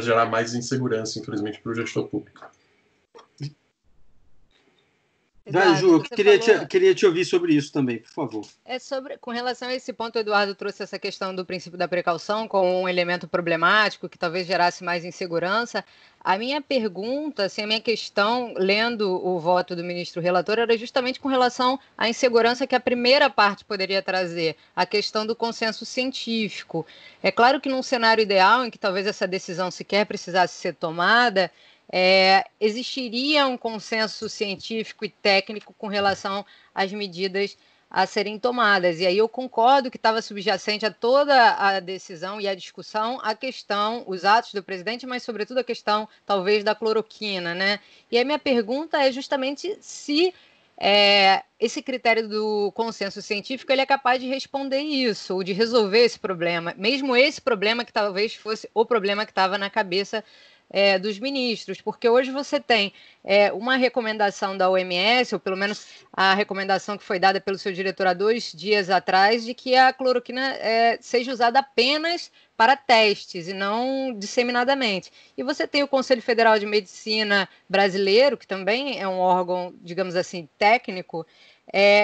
gerar mais insegurança, infelizmente, para o gestor público. Vai, Ju, eu queria te ouvir sobre isso também, por favor. Com relação a esse ponto, o Eduardo trouxe essa questão do princípio da precaução como um elemento problemático que talvez gerasse mais insegurança. A minha pergunta, assim, a minha questão, lendo o voto do ministro relator, era justamente com relação à insegurança que a primeira parte poderia trazer, a questão do consenso científico. É claro que num cenário ideal, em que talvez essa decisão sequer precisasse ser tomada, existiria um consenso científico e técnico com relação às medidas a serem tomadas. E aí eu concordo que estava subjacente a toda a decisão e a discussão a questão, os atos do presidente, mas sobretudo a questão, talvez, da cloroquina, né? E a minha pergunta é justamente se esse critério do consenso científico ele é capaz de responder isso, ou de resolver esse problema, mesmo esse problema que talvez fosse o problema que estava na cabeça dos ministros, porque hoje você tem uma recomendação da OMS, ou pelo menos a recomendação que foi dada pelo seu diretor há 2 dias atrás, de que a cloroquina seja usada apenas para testes e não disseminadamente. E você tem o Conselho Federal de Medicina brasileiro, que também é um órgão, digamos assim, técnico,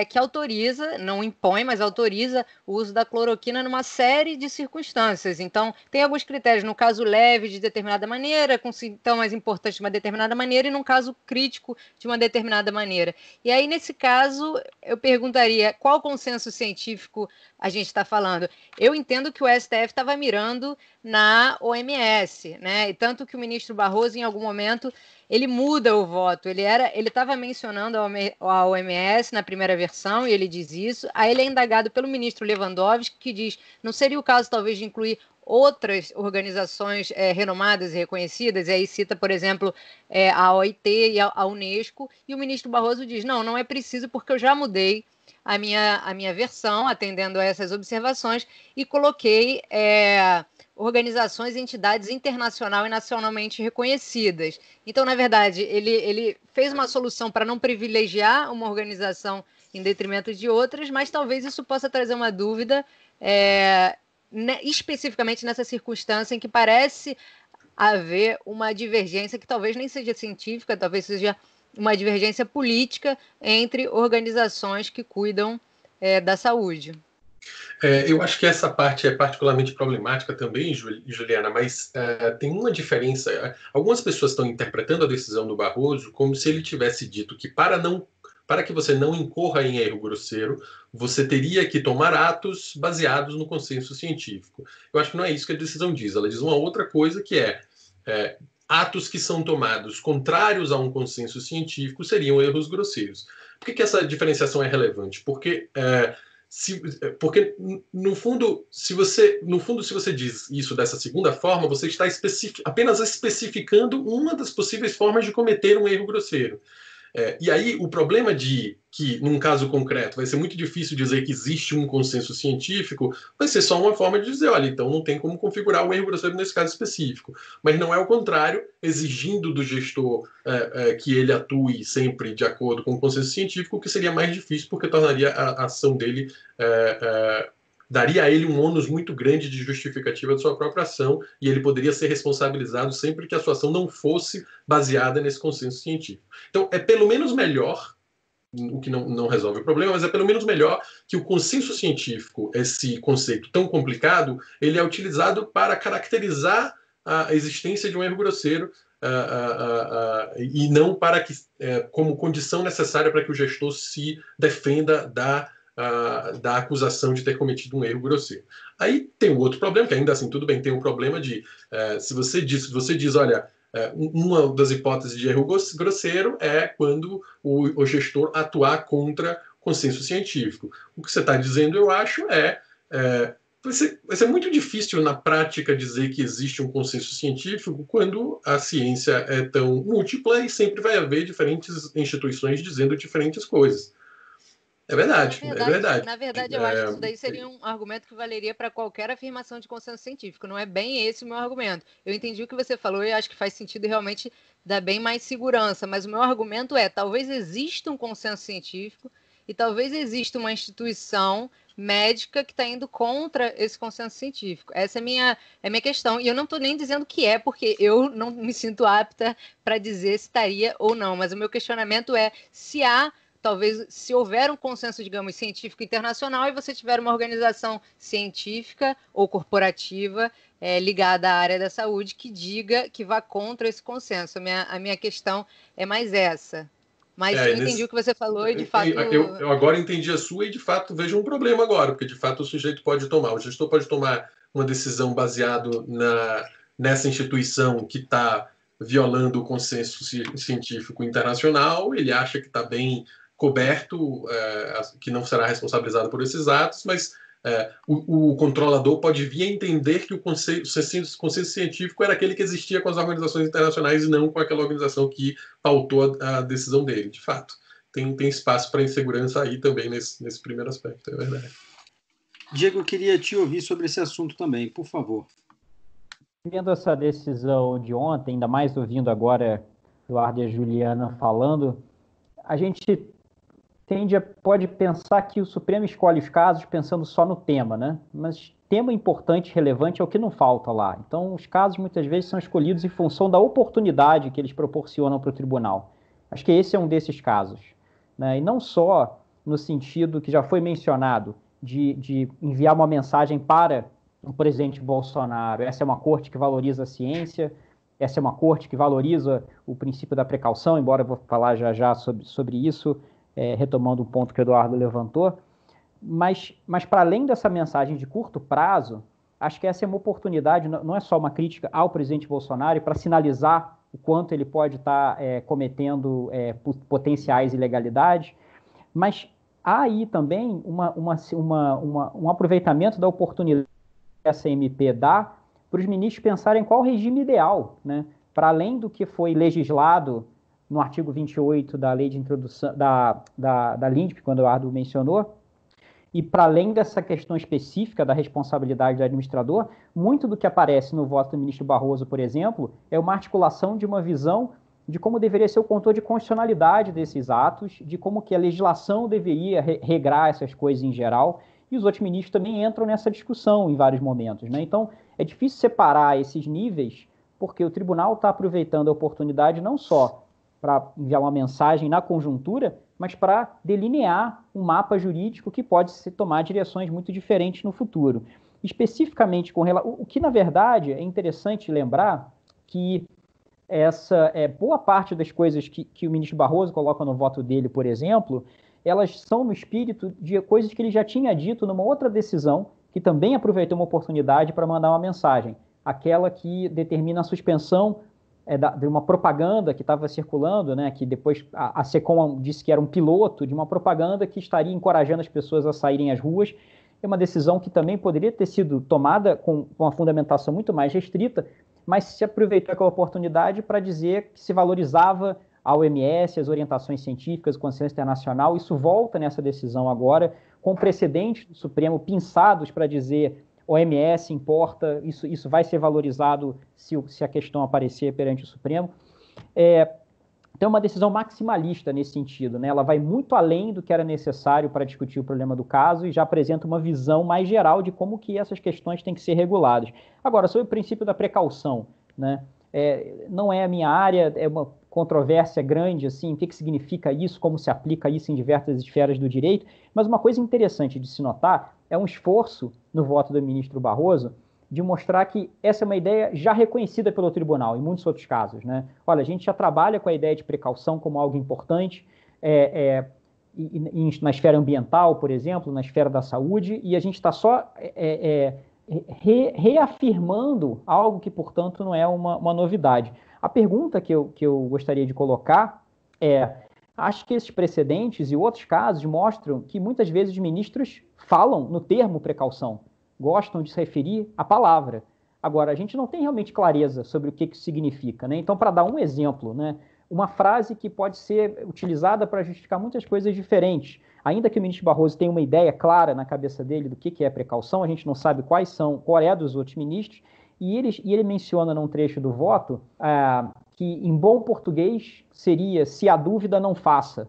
que autoriza, não impõe, mas autoriza o uso da cloroquina numa série de circunstâncias. Então, tem alguns critérios, no caso leve de determinada maneira, com sintomas importantes de uma determinada maneira e num caso crítico de uma determinada maneira. E aí, nesse caso, eu perguntaria qual consenso científico a gente está falando. Eu entendo que o STF estava mirando na OMS, né? E tanto que o ministro Barroso, em algum momento, ele muda o voto. Ele estava mencionando a OMS na primeira versão, e ele diz isso. Aí ele é indagado pelo ministro Lewandowski, que diz, não seria o caso, talvez, de incluir outras organizações renomadas e reconhecidas, e aí cita, por exemplo, a OIT e a Unesco, e o ministro Barroso diz, não é preciso, porque eu já mudei a minha versão, atendendo a essas observações, e coloquei organizações e entidades internacional e nacionalmente reconhecidas. Então, na verdade, ele fez uma solução para não privilegiar uma organização em detrimento de outras, mas talvez isso possa trazer uma dúvida, especificamente nessa circunstância em que parece haver uma divergência que talvez nem seja científica, talvez seja uma divergência política entre organizações que cuidam da saúde. Eu acho que essa parte é particularmente problemática também, Juliana, mas tem uma diferença. Algumas pessoas estão interpretando a decisão do Barroso como se ele tivesse dito que para que você não incorra em erro grosseiro, você teria que tomar atos baseados no consenso científico. Eu acho que não é isso que a decisão diz. Ela diz uma outra coisa que atos que são tomados contrários a um consenso científico seriam erros grosseiros. Por que essa diferenciação é relevante? Porque no fundo, se você diz isso dessa segunda forma, você está apenas especificando uma das possíveis formas de cometer um erro grosseiro. E aí, o problema de que, num caso concreto, vai ser muito difícil dizer que existe um consenso científico, vai ser só uma forma de dizer, olha, então não tem como configurar o erro grosseiro nesse caso específico. Mas não é o contrário, exigindo do gestor que ele atue sempre de acordo com o consenso científico, o que seria mais difícil, porque tornaria a ação dele... daria a ele um ônus muito grande de justificativa de sua própria ação, e ele poderia ser responsabilizado sempre que a sua ação não fosse baseada nesse consenso científico. Então, é pelo menos melhor, o que não resolve o problema, mas é pelo menos melhor que o consenso científico, esse conceito tão complicado, ele é utilizado para caracterizar a existência de um erro grosseiro, e não para que, como condição necessária para que o gestor se defenda da acusação de ter cometido um erro grosseiro. Aí tem um outro problema, que ainda assim, tudo bem, tem um problema de, se você diz, olha, uma das hipóteses de erro grosseiro é quando o gestor atuar contra consenso científico. O que você está dizendo, eu acho, vai ser muito difícil na prática dizer que existe um consenso científico quando a ciência é tão múltipla e sempre vai haver diferentes instituições dizendo diferentes coisas. É verdade. Na verdade, eu acho que isso daí seria um argumento que valeria para qualquer afirmação de consenso científico. Não é bem esse o meu argumento. Eu entendi o que você falou e acho que faz sentido e realmente dá bem mais segurança. Mas o meu argumento talvez exista um consenso científico e talvez exista uma instituição médica que está indo contra esse consenso científico. Essa é a minha questão. E eu não estou nem dizendo que porque eu não me sinto apta para dizer se estaria ou não. Mas o meu questionamento se há talvez, se houver um consenso, digamos, científico internacional e você tiver uma organização científica ou corporativa ligada à área da saúde que diga que vá contra esse consenso. A minha questão é mais essa. Mas eu entendi o que você falou e, de fato... Eu agora entendi a sua e, de fato, vejo um problema agora, porque, de fato, o gestor pode tomar uma decisão baseado nessa instituição que está violando o consenso científico internacional, ele acha que está bem coberto, que não será responsabilizado por esses atos, mas o controlador pode vir a entender que o consenso científico era aquele que existia com as organizações internacionais e não com aquela organização que pautou a decisão dele. De fato, tem espaço para insegurança aí também nesse primeiro aspecto, é verdade. Diego, eu queria te ouvir sobre esse assunto também, por favor. Vendo essa decisão de ontem, ainda mais ouvindo agora Eduardo e a Juliana falando, a gente pode pensar que o Supremo escolhe os casos pensando só no tema, né? Mas tema importante, relevante, é o que não falta lá. Então, os casos muitas vezes são escolhidos em função da oportunidade que eles proporcionam para o tribunal. Acho que esse é um desses casos, né? E não só no sentido que já foi mencionado, de enviar uma mensagem para o presidente Bolsonaro. Essa é uma corte que valoriza a ciência, essa é uma corte que valoriza o princípio da precaução, embora eu vou falar já sobre isso, retomando o ponto que o Eduardo levantou, mas para além dessa mensagem de curto prazo, acho que essa é uma oportunidade, não é só uma crítica ao presidente Bolsonaro, para sinalizar o quanto ele pode estar cometendo potenciais ilegalidades, mas há aí também um aproveitamento da oportunidade que essa MP dá para os ministros pensarem qual o regime ideal, né? Para além do que foi legislado no artigo 28 da lei de introdução da LINDB, quando o Eduardo mencionou, e para além dessa questão específica da responsabilidade do administrador, muito do que aparece no voto do ministro Barroso, por exemplo, é uma articulação de uma visão de como deveria ser o controle de constitucionalidade desses atos, de como que a legislação deveria regrar essas coisas em geral, e os outros ministros também entram nessa discussão em vários momentos, né? Então, é difícil separar esses níveis, porque o tribunal está aproveitando a oportunidade não só para enviar uma mensagem na conjuntura, mas para delinear um mapa jurídico que pode se tomar direções muito diferentes no futuro. Especificamente com relação... O que, na verdade, é interessante lembrar que essa boa parte das coisas que o ministro Barroso coloca no voto dele, por exemplo, elas são no espírito de coisas que ele já tinha dito numa outra decisão, que também aproveitou uma oportunidade para mandar uma mensagem, aquela que determina a suspensão de uma propaganda que estava circulando, né, que depois a SECOM disse que era um piloto de uma propaganda que estaria encorajando as pessoas a saírem às ruas. É uma decisão que também poderia ter sido tomada com uma fundamentação muito mais restrita, mas se aproveitou aquela oportunidade para dizer que se valorizava a OMS, as orientações científicas, o consenso internacional. Isso volta nessa decisão agora, com precedentes do Supremo pinçados para dizer OMS importa, isso vai ser valorizado se a questão aparecer perante o Supremo. Então, é uma decisão maximalista nesse sentido, né? Ela vai muito além do que era necessário para discutir o problema do caso e já apresenta uma visão mais geral de como que essas questões têm que ser reguladas. Agora, sobre o princípio da precaução, né? Não é a minha área, é uma controvérsia grande, assim, o que significa isso, como se aplica isso em diversas esferas do direito, mas uma coisa interessante de se notar é um esforço no voto do ministro Barroso de mostrar que essa é uma ideia já reconhecida pelo tribunal, em muitos outros casos, né? Olha, a gente já trabalha com a ideia de precaução como algo importante na esfera ambiental, por exemplo, na esfera da saúde, e a gente está só reafirmando algo que, portanto, não é uma novidade. A pergunta que eu gostaria de colocar acho que esses precedentes e outros casos mostram que muitas vezes os ministros falam no termo precaução, gostam de se referir à palavra. Agora, a gente não tem realmente clareza sobre o que isso significa, né? Então, para dar um exemplo, né, uma frase que pode ser utilizada para justificar muitas coisas diferentes. Ainda que o ministro Barroso tenha uma ideia clara na cabeça dele do que é precaução, a gente não sabe qual é dos outros ministros, e ele menciona num trecho do voto que, em bom português, seria se a dúvida não faça.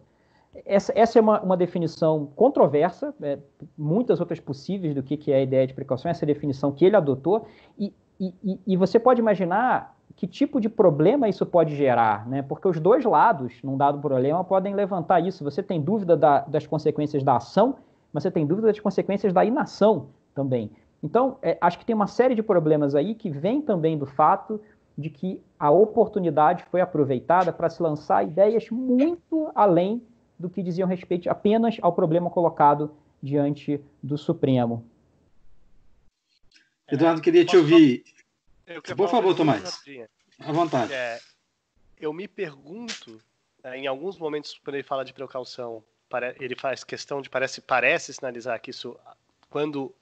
Essa é uma definição controversa, muitas outras possíveis do que é a ideia de precaução, essa é a definição que ele adotou, e você pode imaginar que tipo de problema isso pode gerar, né? Porque os dois lados, num dado problema, podem levantar isso. Você tem dúvida das consequências da ação, mas você tem dúvida das consequências da inação também. Então, acho que tem uma série de problemas aí que vem também do fato de que a oportunidade foi aproveitada para se lançar ideias muito além do que diziam respeito apenas ao problema colocado diante do Supremo. Eduardo, queria te ouvir. Por favor, Tomás. À vontade. Eu me pergunto, em alguns momentos, quando ele fala de precaução, ele faz questão de parece sinalizar que isso, quando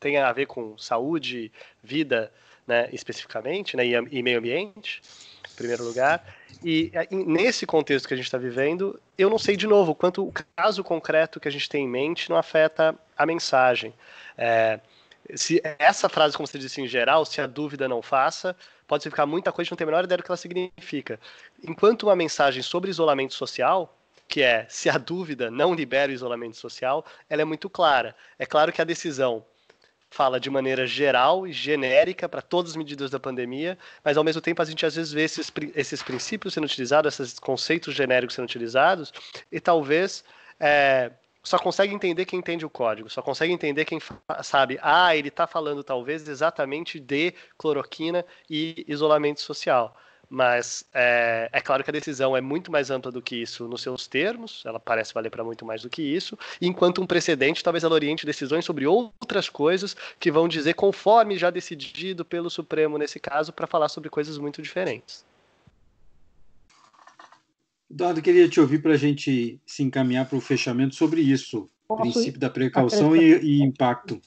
tem a ver com saúde, vida, né, especificamente, né, e meio ambiente, em primeiro lugar. E nesse contexto que a gente está vivendo, eu não sei, de novo, quanto o caso concreto que a gente tem em mente não afeta a mensagem. Se essa frase, como você disse em geral, se a dúvida não faça, pode significar muita coisa, não tem a menor ideia do que ela significa. Enquanto uma mensagem sobre isolamento social, que é se a dúvida não libera o isolamento social, ela é muito clara. É claro que a decisão fala de maneira geral e genérica para todas as medidas da pandemia, mas ao mesmo tempo a gente às vezes vê esses princípios sendo utilizados, esses conceitos genéricos sendo utilizados, e talvez só consegue entender quem entende o código, só consegue entender quem sabe, ele está falando talvez exatamente de cloroquina e isolamento social. Mas é claro que a decisão é muito mais ampla do que isso nos seus termos, ela parece valer para muito mais do que isso, enquanto um precedente, talvez ela oriente decisões sobre outras coisas que vão dizer conforme já decidido pelo Supremo nesse caso, para falar sobre coisas muito diferentes. Eduardo, queria te ouvir para a gente se encaminhar para o fechamento sobre isso, princípio da precaução e impacto.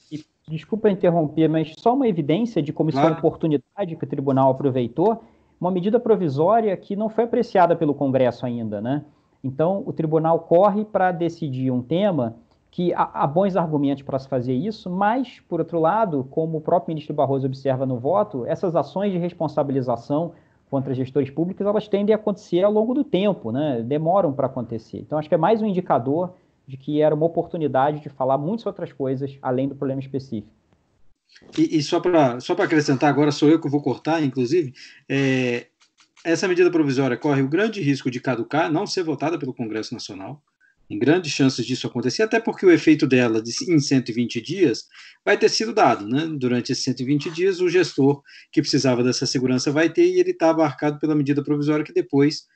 Desculpa interromper, mas só uma evidência de como isso é uma oportunidade que o tribunal aproveitou, uma medida provisória que não foi apreciada pelo Congresso ainda, né? Então, o tribunal corre para decidir um tema que há bons argumentos para se fazer isso, mas, por outro lado, como o próprio ministro Barroso observa no voto, essas ações de responsabilização contra gestores públicos, elas tendem a acontecer ao longo do tempo, né? Demoram para acontecer. Então, acho que é mais um indicador de que era uma oportunidade de falar muitas outras coisas, além do problema específico. E só para acrescentar, agora sou eu que vou cortar, inclusive, essa medida provisória corre o grande risco de caducar, não ser votada pelo Congresso Nacional. Tem grandes chances disso acontecer, até porque o efeito dela em 120 dias vai ter sido dado, né? Durante esses 120 dias, o gestor que precisava dessa segurança vai ter, e ele está abarcado pela medida provisória que depois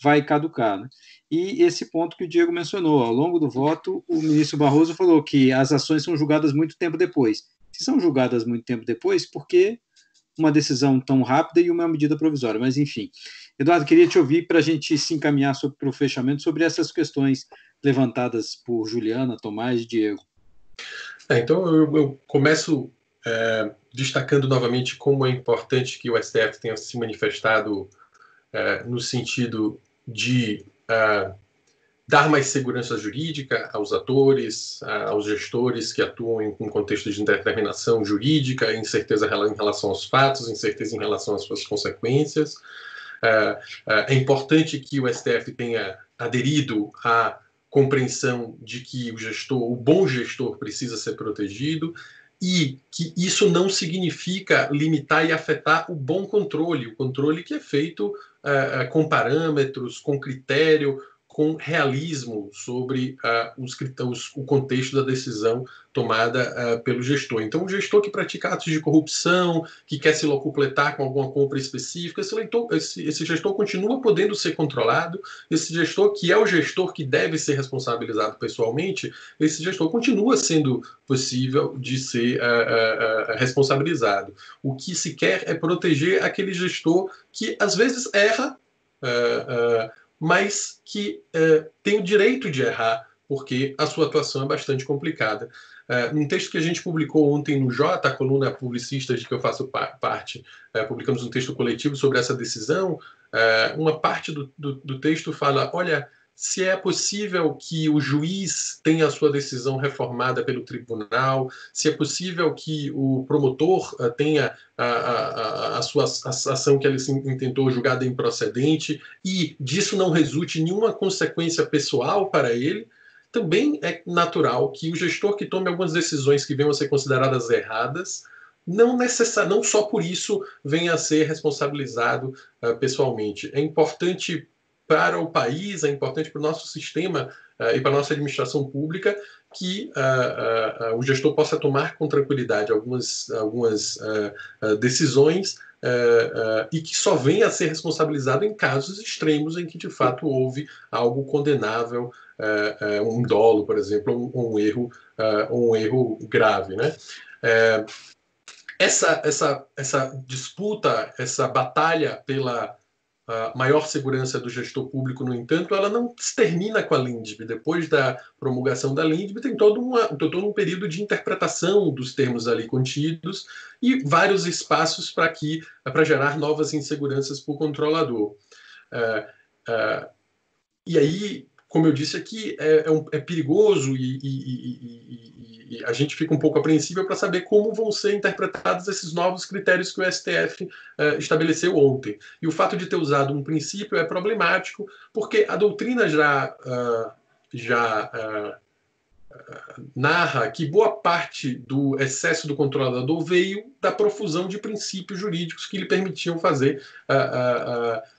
vai caducar, né? E esse ponto que o Diego mencionou, ao longo do voto, o ministro Barroso falou que as ações são julgadas muito tempo depois. Se são julgadas muito tempo depois, por que uma decisão tão rápida e uma medida provisória? Mas, enfim. Eduardo, queria te ouvir para a gente se encaminhar para o fechamento sobre essas questões levantadas por Juliana, Tomás e Diego. Então, eu começo destacando novamente como é importante que o STF tenha se manifestado no sentido de dar mais segurança jurídica aos atores, aos gestores que atuam em um contexto de indeterminação jurídica, incerteza em relação aos fatos, incerteza em relação às suas consequências. É importante que o STF tenha aderido à compreensão de que o bom gestor precisa ser protegido e que isso não significa limitar e afetar o bom controle, o controle que é feito com parâmetros, com critério, com realismo sobre o contexto da decisão tomada pelo gestor. Então, o gestor que pratica atos de corrupção, que quer se locupletar com alguma compra específica, esse gestor continua podendo ser controlado, esse gestor que é o gestor que deve ser responsabilizado pessoalmente, esse gestor continua sendo possível de ser responsabilizado. O que se quer é proteger aquele gestor que, às vezes, erra, mas que tem o direito de errar, porque a sua atuação é bastante complicada. Num texto que a gente publicou ontem no Jota, a coluna Publicistas de que eu faço parte, publicamos um texto coletivo sobre essa decisão. Uma parte do texto fala, olha, se é possível que o juiz tenha a sua decisão reformada pelo tribunal, se é possível que o promotor tenha a sua ação que ele intentou julgada improcedente e disso não resulte nenhuma consequência pessoal para ele, também é natural que o gestor que tome algumas decisões que venham a ser consideradas erradas não só por isso venha a ser responsabilizado pessoalmente. É importante para o país, é importante para o nosso sistema e para a nossa administração pública que o gestor possa tomar com tranquilidade algumas decisões e que só venha a ser responsabilizado em casos extremos em que, de fato, houve algo condenável, um dolo, por exemplo, um erro grave, né? Essa disputa, essa batalha pela maior segurança do gestor público, no entanto, ela não se termina com a LINDB. Depois da promulgação da LINDB, tem todo um período de interpretação dos termos ali contidos e vários espaços para gerar novas inseguranças para o controlador. E aí, como eu disse aqui, é perigoso e a gente fica um pouco apreensível para saber como vão ser interpretados esses novos critérios que o STF estabeleceu ontem. E o fato de ter usado um princípio é problemático, porque a doutrina já narra que boa parte do excesso do controlador veio da profusão de princípios jurídicos que lhe permitiam fazer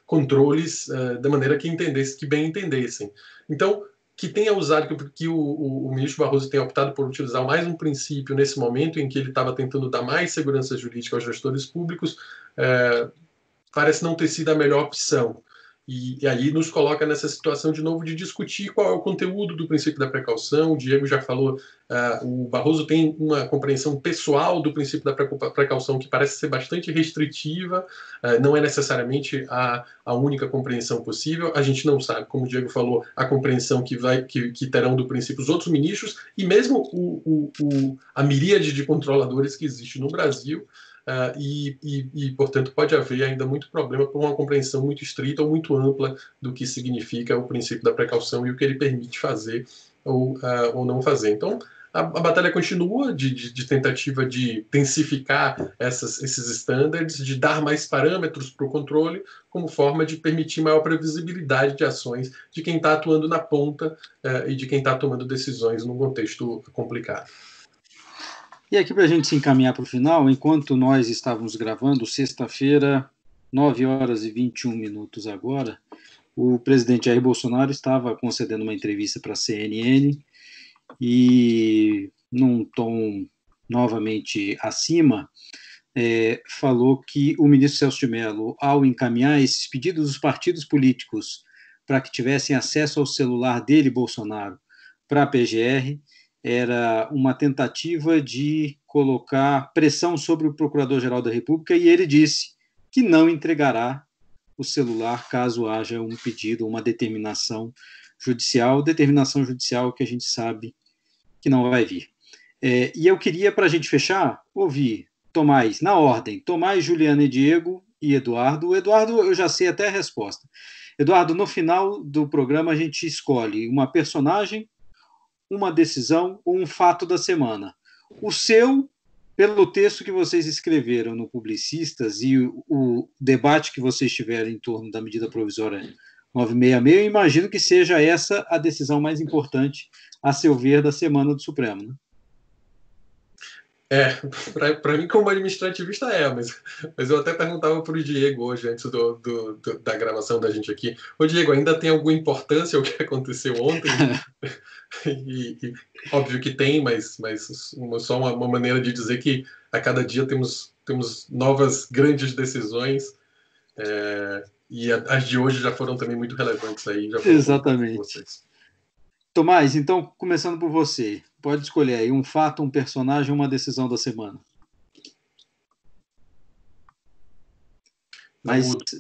controles da maneira que bem entendessem. Então, que tenha usado, que o ministro Barroso tenha optado por utilizar mais um princípio nesse momento em que ele estava tentando dar mais segurança jurídica aos gestores públicos, parece não ter sido a melhor opção. E aí nos coloca nessa situação de novo de discutir qual é o conteúdo do princípio da precaução. O Diego já falou, o Barroso tem uma compreensão pessoal do princípio da precaução que parece ser bastante restritiva, não é necessariamente a única compreensão possível. A gente não sabe, como o Diego falou, a compreensão que terão do princípio os outros ministros e mesmo a miríade de controladores que existe no Brasil. Portanto, pode haver ainda muito problema por uma compreensão muito estrita ou muito ampla do que significa o princípio da precaução e o que ele permite fazer ou não fazer. Então, a batalha continua de tentativa de intensificar esses estándares, de dar mais parâmetros para o controle, como forma de permitir maior previsibilidade de ações de quem está atuando na ponta e de quem está tomando decisões num contexto complicado. E aqui, para a gente se encaminhar para o final, enquanto nós estávamos gravando, sexta-feira, 9h21 agora, o presidente Jair Bolsonaro estava concedendo uma entrevista para a CNN e, num tom novamente acima, falou que o ministro Celso de Mello, ao encaminhar esses pedidos dos partidos políticos para que tivessem acesso ao celular dele, Bolsonaro, para a PGR, era uma tentativa de colocar pressão sobre o Procurador-Geral da República e ele disse que não entregará o celular caso haja um pedido, uma determinação judicial que a gente sabe que não vai vir. E eu queria, para a gente fechar, ouvir Tomás, na ordem, Tomás, Juliana e Diego e Eduardo. O Eduardo, eu já sei até a resposta. Eduardo, no final do programa a gente escolhe uma personagem, uma decisão ou um fato da semana. O seu, pelo texto que vocês escreveram no Publicistas e o debate que vocês tiveram em torno da medida provisória 966, eu imagino que seja essa a decisão mais importante, a seu ver, da semana do Supremo, né? Para mim, como administrativista, mas eu até perguntava para o Diego hoje, antes da gravação da gente aqui. Ô, Diego, ainda tem alguma importância o que aconteceu ontem? e óbvio que tem, mas só uma maneira de dizer que a cada dia temos novas grandes decisões, e as de hoje já foram também muito relevantes aí. Exatamente. Tomás, então, começando por você, pode escolher aí um fato, um personagem, uma decisão da semana.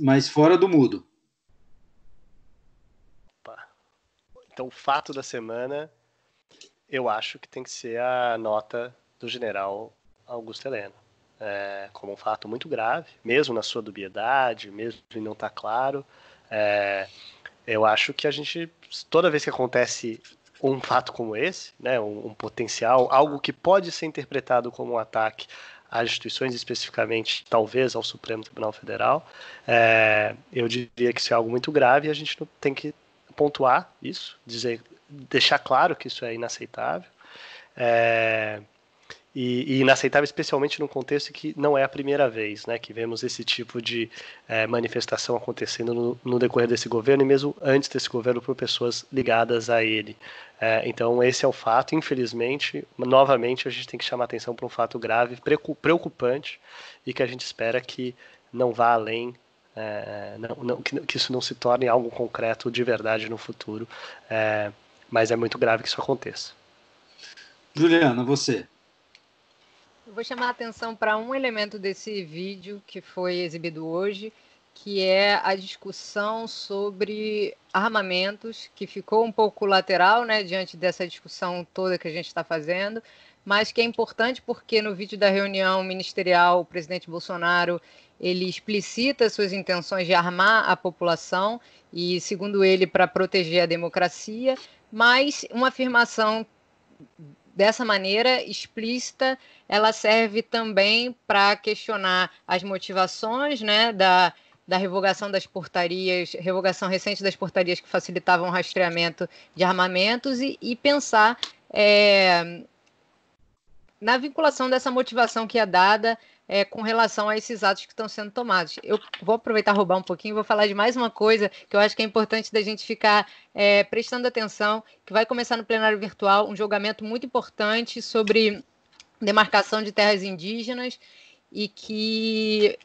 Mas fora do mudo. Então, o fato da semana, eu acho que tem que ser a nota do general Augusto Heleno. Como um fato muito grave, mesmo na sua dubiedade, mesmo em não estar claro. Eu acho que a gente, toda vez que acontece um fato como esse, né, um potencial, algo que pode ser interpretado como um ataque às instituições, especificamente, talvez, ao Supremo Tribunal Federal, eu diria que isso é algo muito grave e a gente não tem que pontuar isso, deixar claro que isso é inaceitável. e inaceitável, especialmente num contexto que não é a primeira vez, né, que vemos esse tipo de manifestação acontecendo no decorrer desse governo e mesmo antes desse governo por pessoas ligadas a ele. Então esse é o fato, infelizmente, novamente a gente tem que chamar atenção para um fato grave, preocupante e que a gente espera que não vá além, que isso não se torne algo concreto de verdade no futuro, mas é muito grave que isso aconteça. Juliana, você. Eu vou chamar a atenção para um elemento desse vídeo que foi exibido hoje, que é a discussão sobre armamentos, que ficou um pouco lateral, né, diante dessa discussão toda que a gente está fazendo, mas que é importante porque no vídeo da reunião ministerial, o presidente Bolsonaro, ele explicita suas intenções de armar a população e, segundo ele, para proteger a democracia, mas uma afirmação dessa maneira explícita, ela serve também para questionar as motivações, né, da revogação das portarias, revogação recente das portarias que facilitavam o rastreamento de armamentos e pensar na vinculação dessa motivação que é dada com relação a esses atos que estão sendo tomados. Eu vou aproveitar e roubar um pouquinho, vou falar de mais uma coisa que eu acho que é importante da gente ficar prestando atenção, que vai começar no plenário virtual, um julgamento muito importante sobre demarcação de terras indígenas e que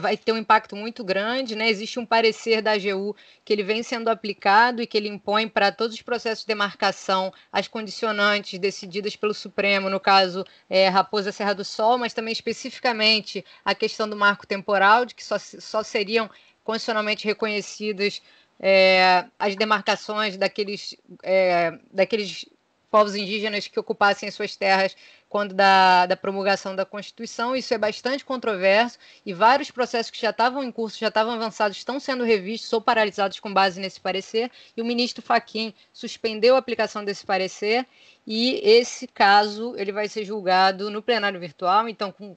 vai ter um impacto muito grande, né? Existe um parecer da AGU que ele vem sendo aplicado e que ele impõe para todos os processos de demarcação as condicionantes decididas pelo Supremo, no caso Raposa Serra do Sol, mas também especificamente a questão do marco temporal, de que só seriam constitucionalmente reconhecidas as demarcações daqueles povos indígenas que ocupassem suas terras quando da promulgação da Constituição. Isso é bastante controverso e vários processos que já estavam em curso, já estavam avançados, estão sendo revistos ou paralisados com base nesse parecer, e o ministro Fachin suspendeu a aplicação desse parecer e esse caso ele vai ser julgado no plenário virtual, então com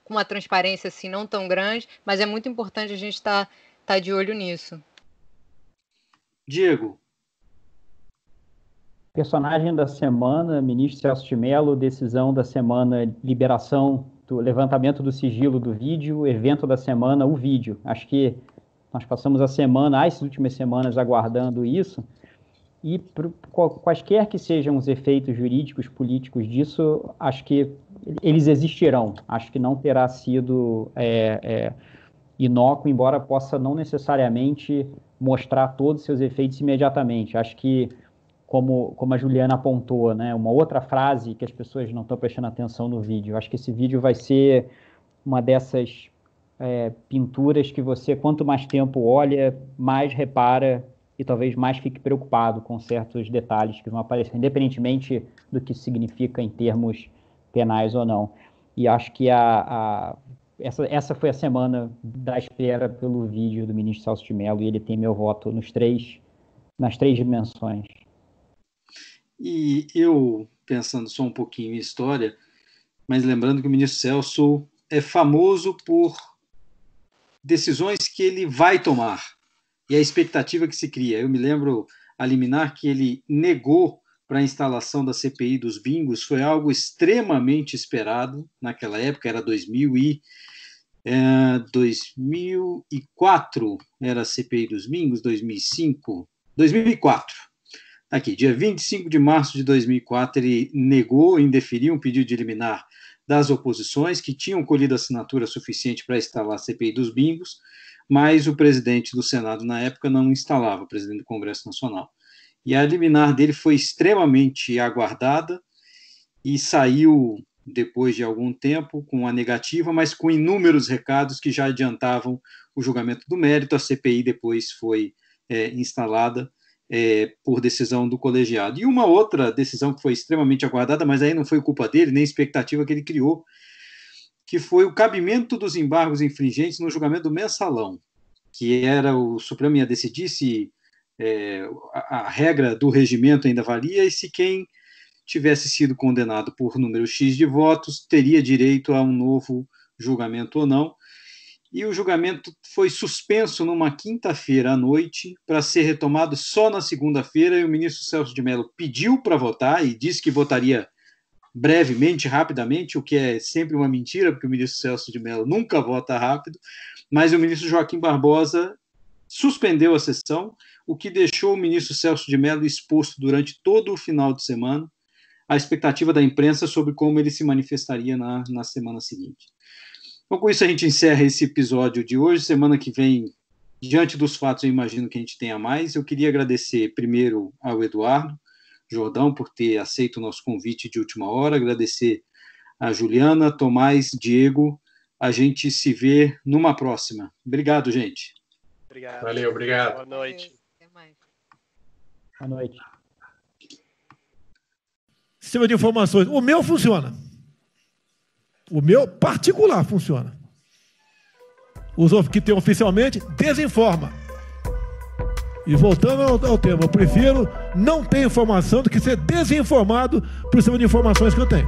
uma transparência assim não tão grande, mas é muito importante a gente estar de olho nisso. Diego. Personagem da semana, ministro Celso de Mello, decisão da semana, liberação do levantamento do sigilo do vídeo, evento da semana, o vídeo. Acho que nós passamos as últimas semanas aguardando isso, e quaisquer que sejam os efeitos jurídicos, políticos disso, acho que eles existirão. Acho que não terá sido inócuo, embora possa não necessariamente mostrar todos os seus efeitos imediatamente. Acho que como a Juliana apontou, né, uma outra frase que as pessoas não estão prestando atenção no vídeo. Acho que esse vídeo vai ser uma dessas pinturas que você, quanto mais tempo olha, mais repara e talvez mais fique preocupado com certos detalhes que vão aparecer, independentemente do que isso significa em termos penais ou não. E acho que essa foi a semana da espera pelo vídeo do ministro Celso de Mello, e ele tem meu voto nas três dimensões. E eu, pensando só um pouquinho em história, mas lembrando que o ministro Celso é famoso por decisões que ele vai tomar e a expectativa que se cria. Eu me lembro a liminar que ele negou para a instalação da CPI dos bingos, foi algo extremamente esperado naquela época, era 2004, era a CPI dos bingos, 2004. Aqui, dia 25 de março de 2004, ele negou e indeferiu um pedido de liminar das oposições, que tinham colhido assinatura suficiente para instalar a CPI dos bingos, mas o presidente do Senado, na época, não instalava, o presidente do Congresso Nacional. E a liminar dele foi extremamente aguardada e saiu, depois de algum tempo, com a negativa, mas com inúmeros recados que já adiantavam o julgamento do mérito. A CPI depois foi instalada por decisão do colegiado. E uma outra decisão que foi extremamente aguardada, mas aí não foi culpa dele, nem expectativa que ele criou, que foi o cabimento dos embargos infringentes no julgamento do mensalão, que era o Supremo ia decidir se a regra do regimento ainda valia e se quem tivesse sido condenado por número X de votos teria direito a um novo julgamento ou não. E o julgamento foi suspenso numa quinta-feira à noite para ser retomado só na segunda-feira, e o ministro Celso de Mello pediu para votar e disse que votaria brevemente, rapidamente, o que é sempre uma mentira, porque o ministro Celso de Mello nunca vota rápido, mas o ministro Joaquim Barbosa suspendeu a sessão, o que deixou o ministro Celso de Mello exposto durante todo o final de semana à expectativa da imprensa sobre como ele se manifestaria na semana seguinte. Então, com isso, a gente encerra esse episódio de hoje. Semana que vem, diante dos fatos, eu imagino que a gente tenha mais. Eu queria agradecer primeiro ao Eduardo Jordão por ter aceito o nosso convite de última hora, agradecer a Juliana, Tomás, Diego. A gente se vê numa próxima. Obrigado, gente. Obrigado. Valeu, obrigado. Boa noite. Até mais. Boa noite. Sistema de informações. O meu funciona. O meu particular funciona. Os que tem oficialmente, desinforma. E voltando ao tema, eu prefiro não ter informação do que ser desinformado por cima de informações que eu tenho.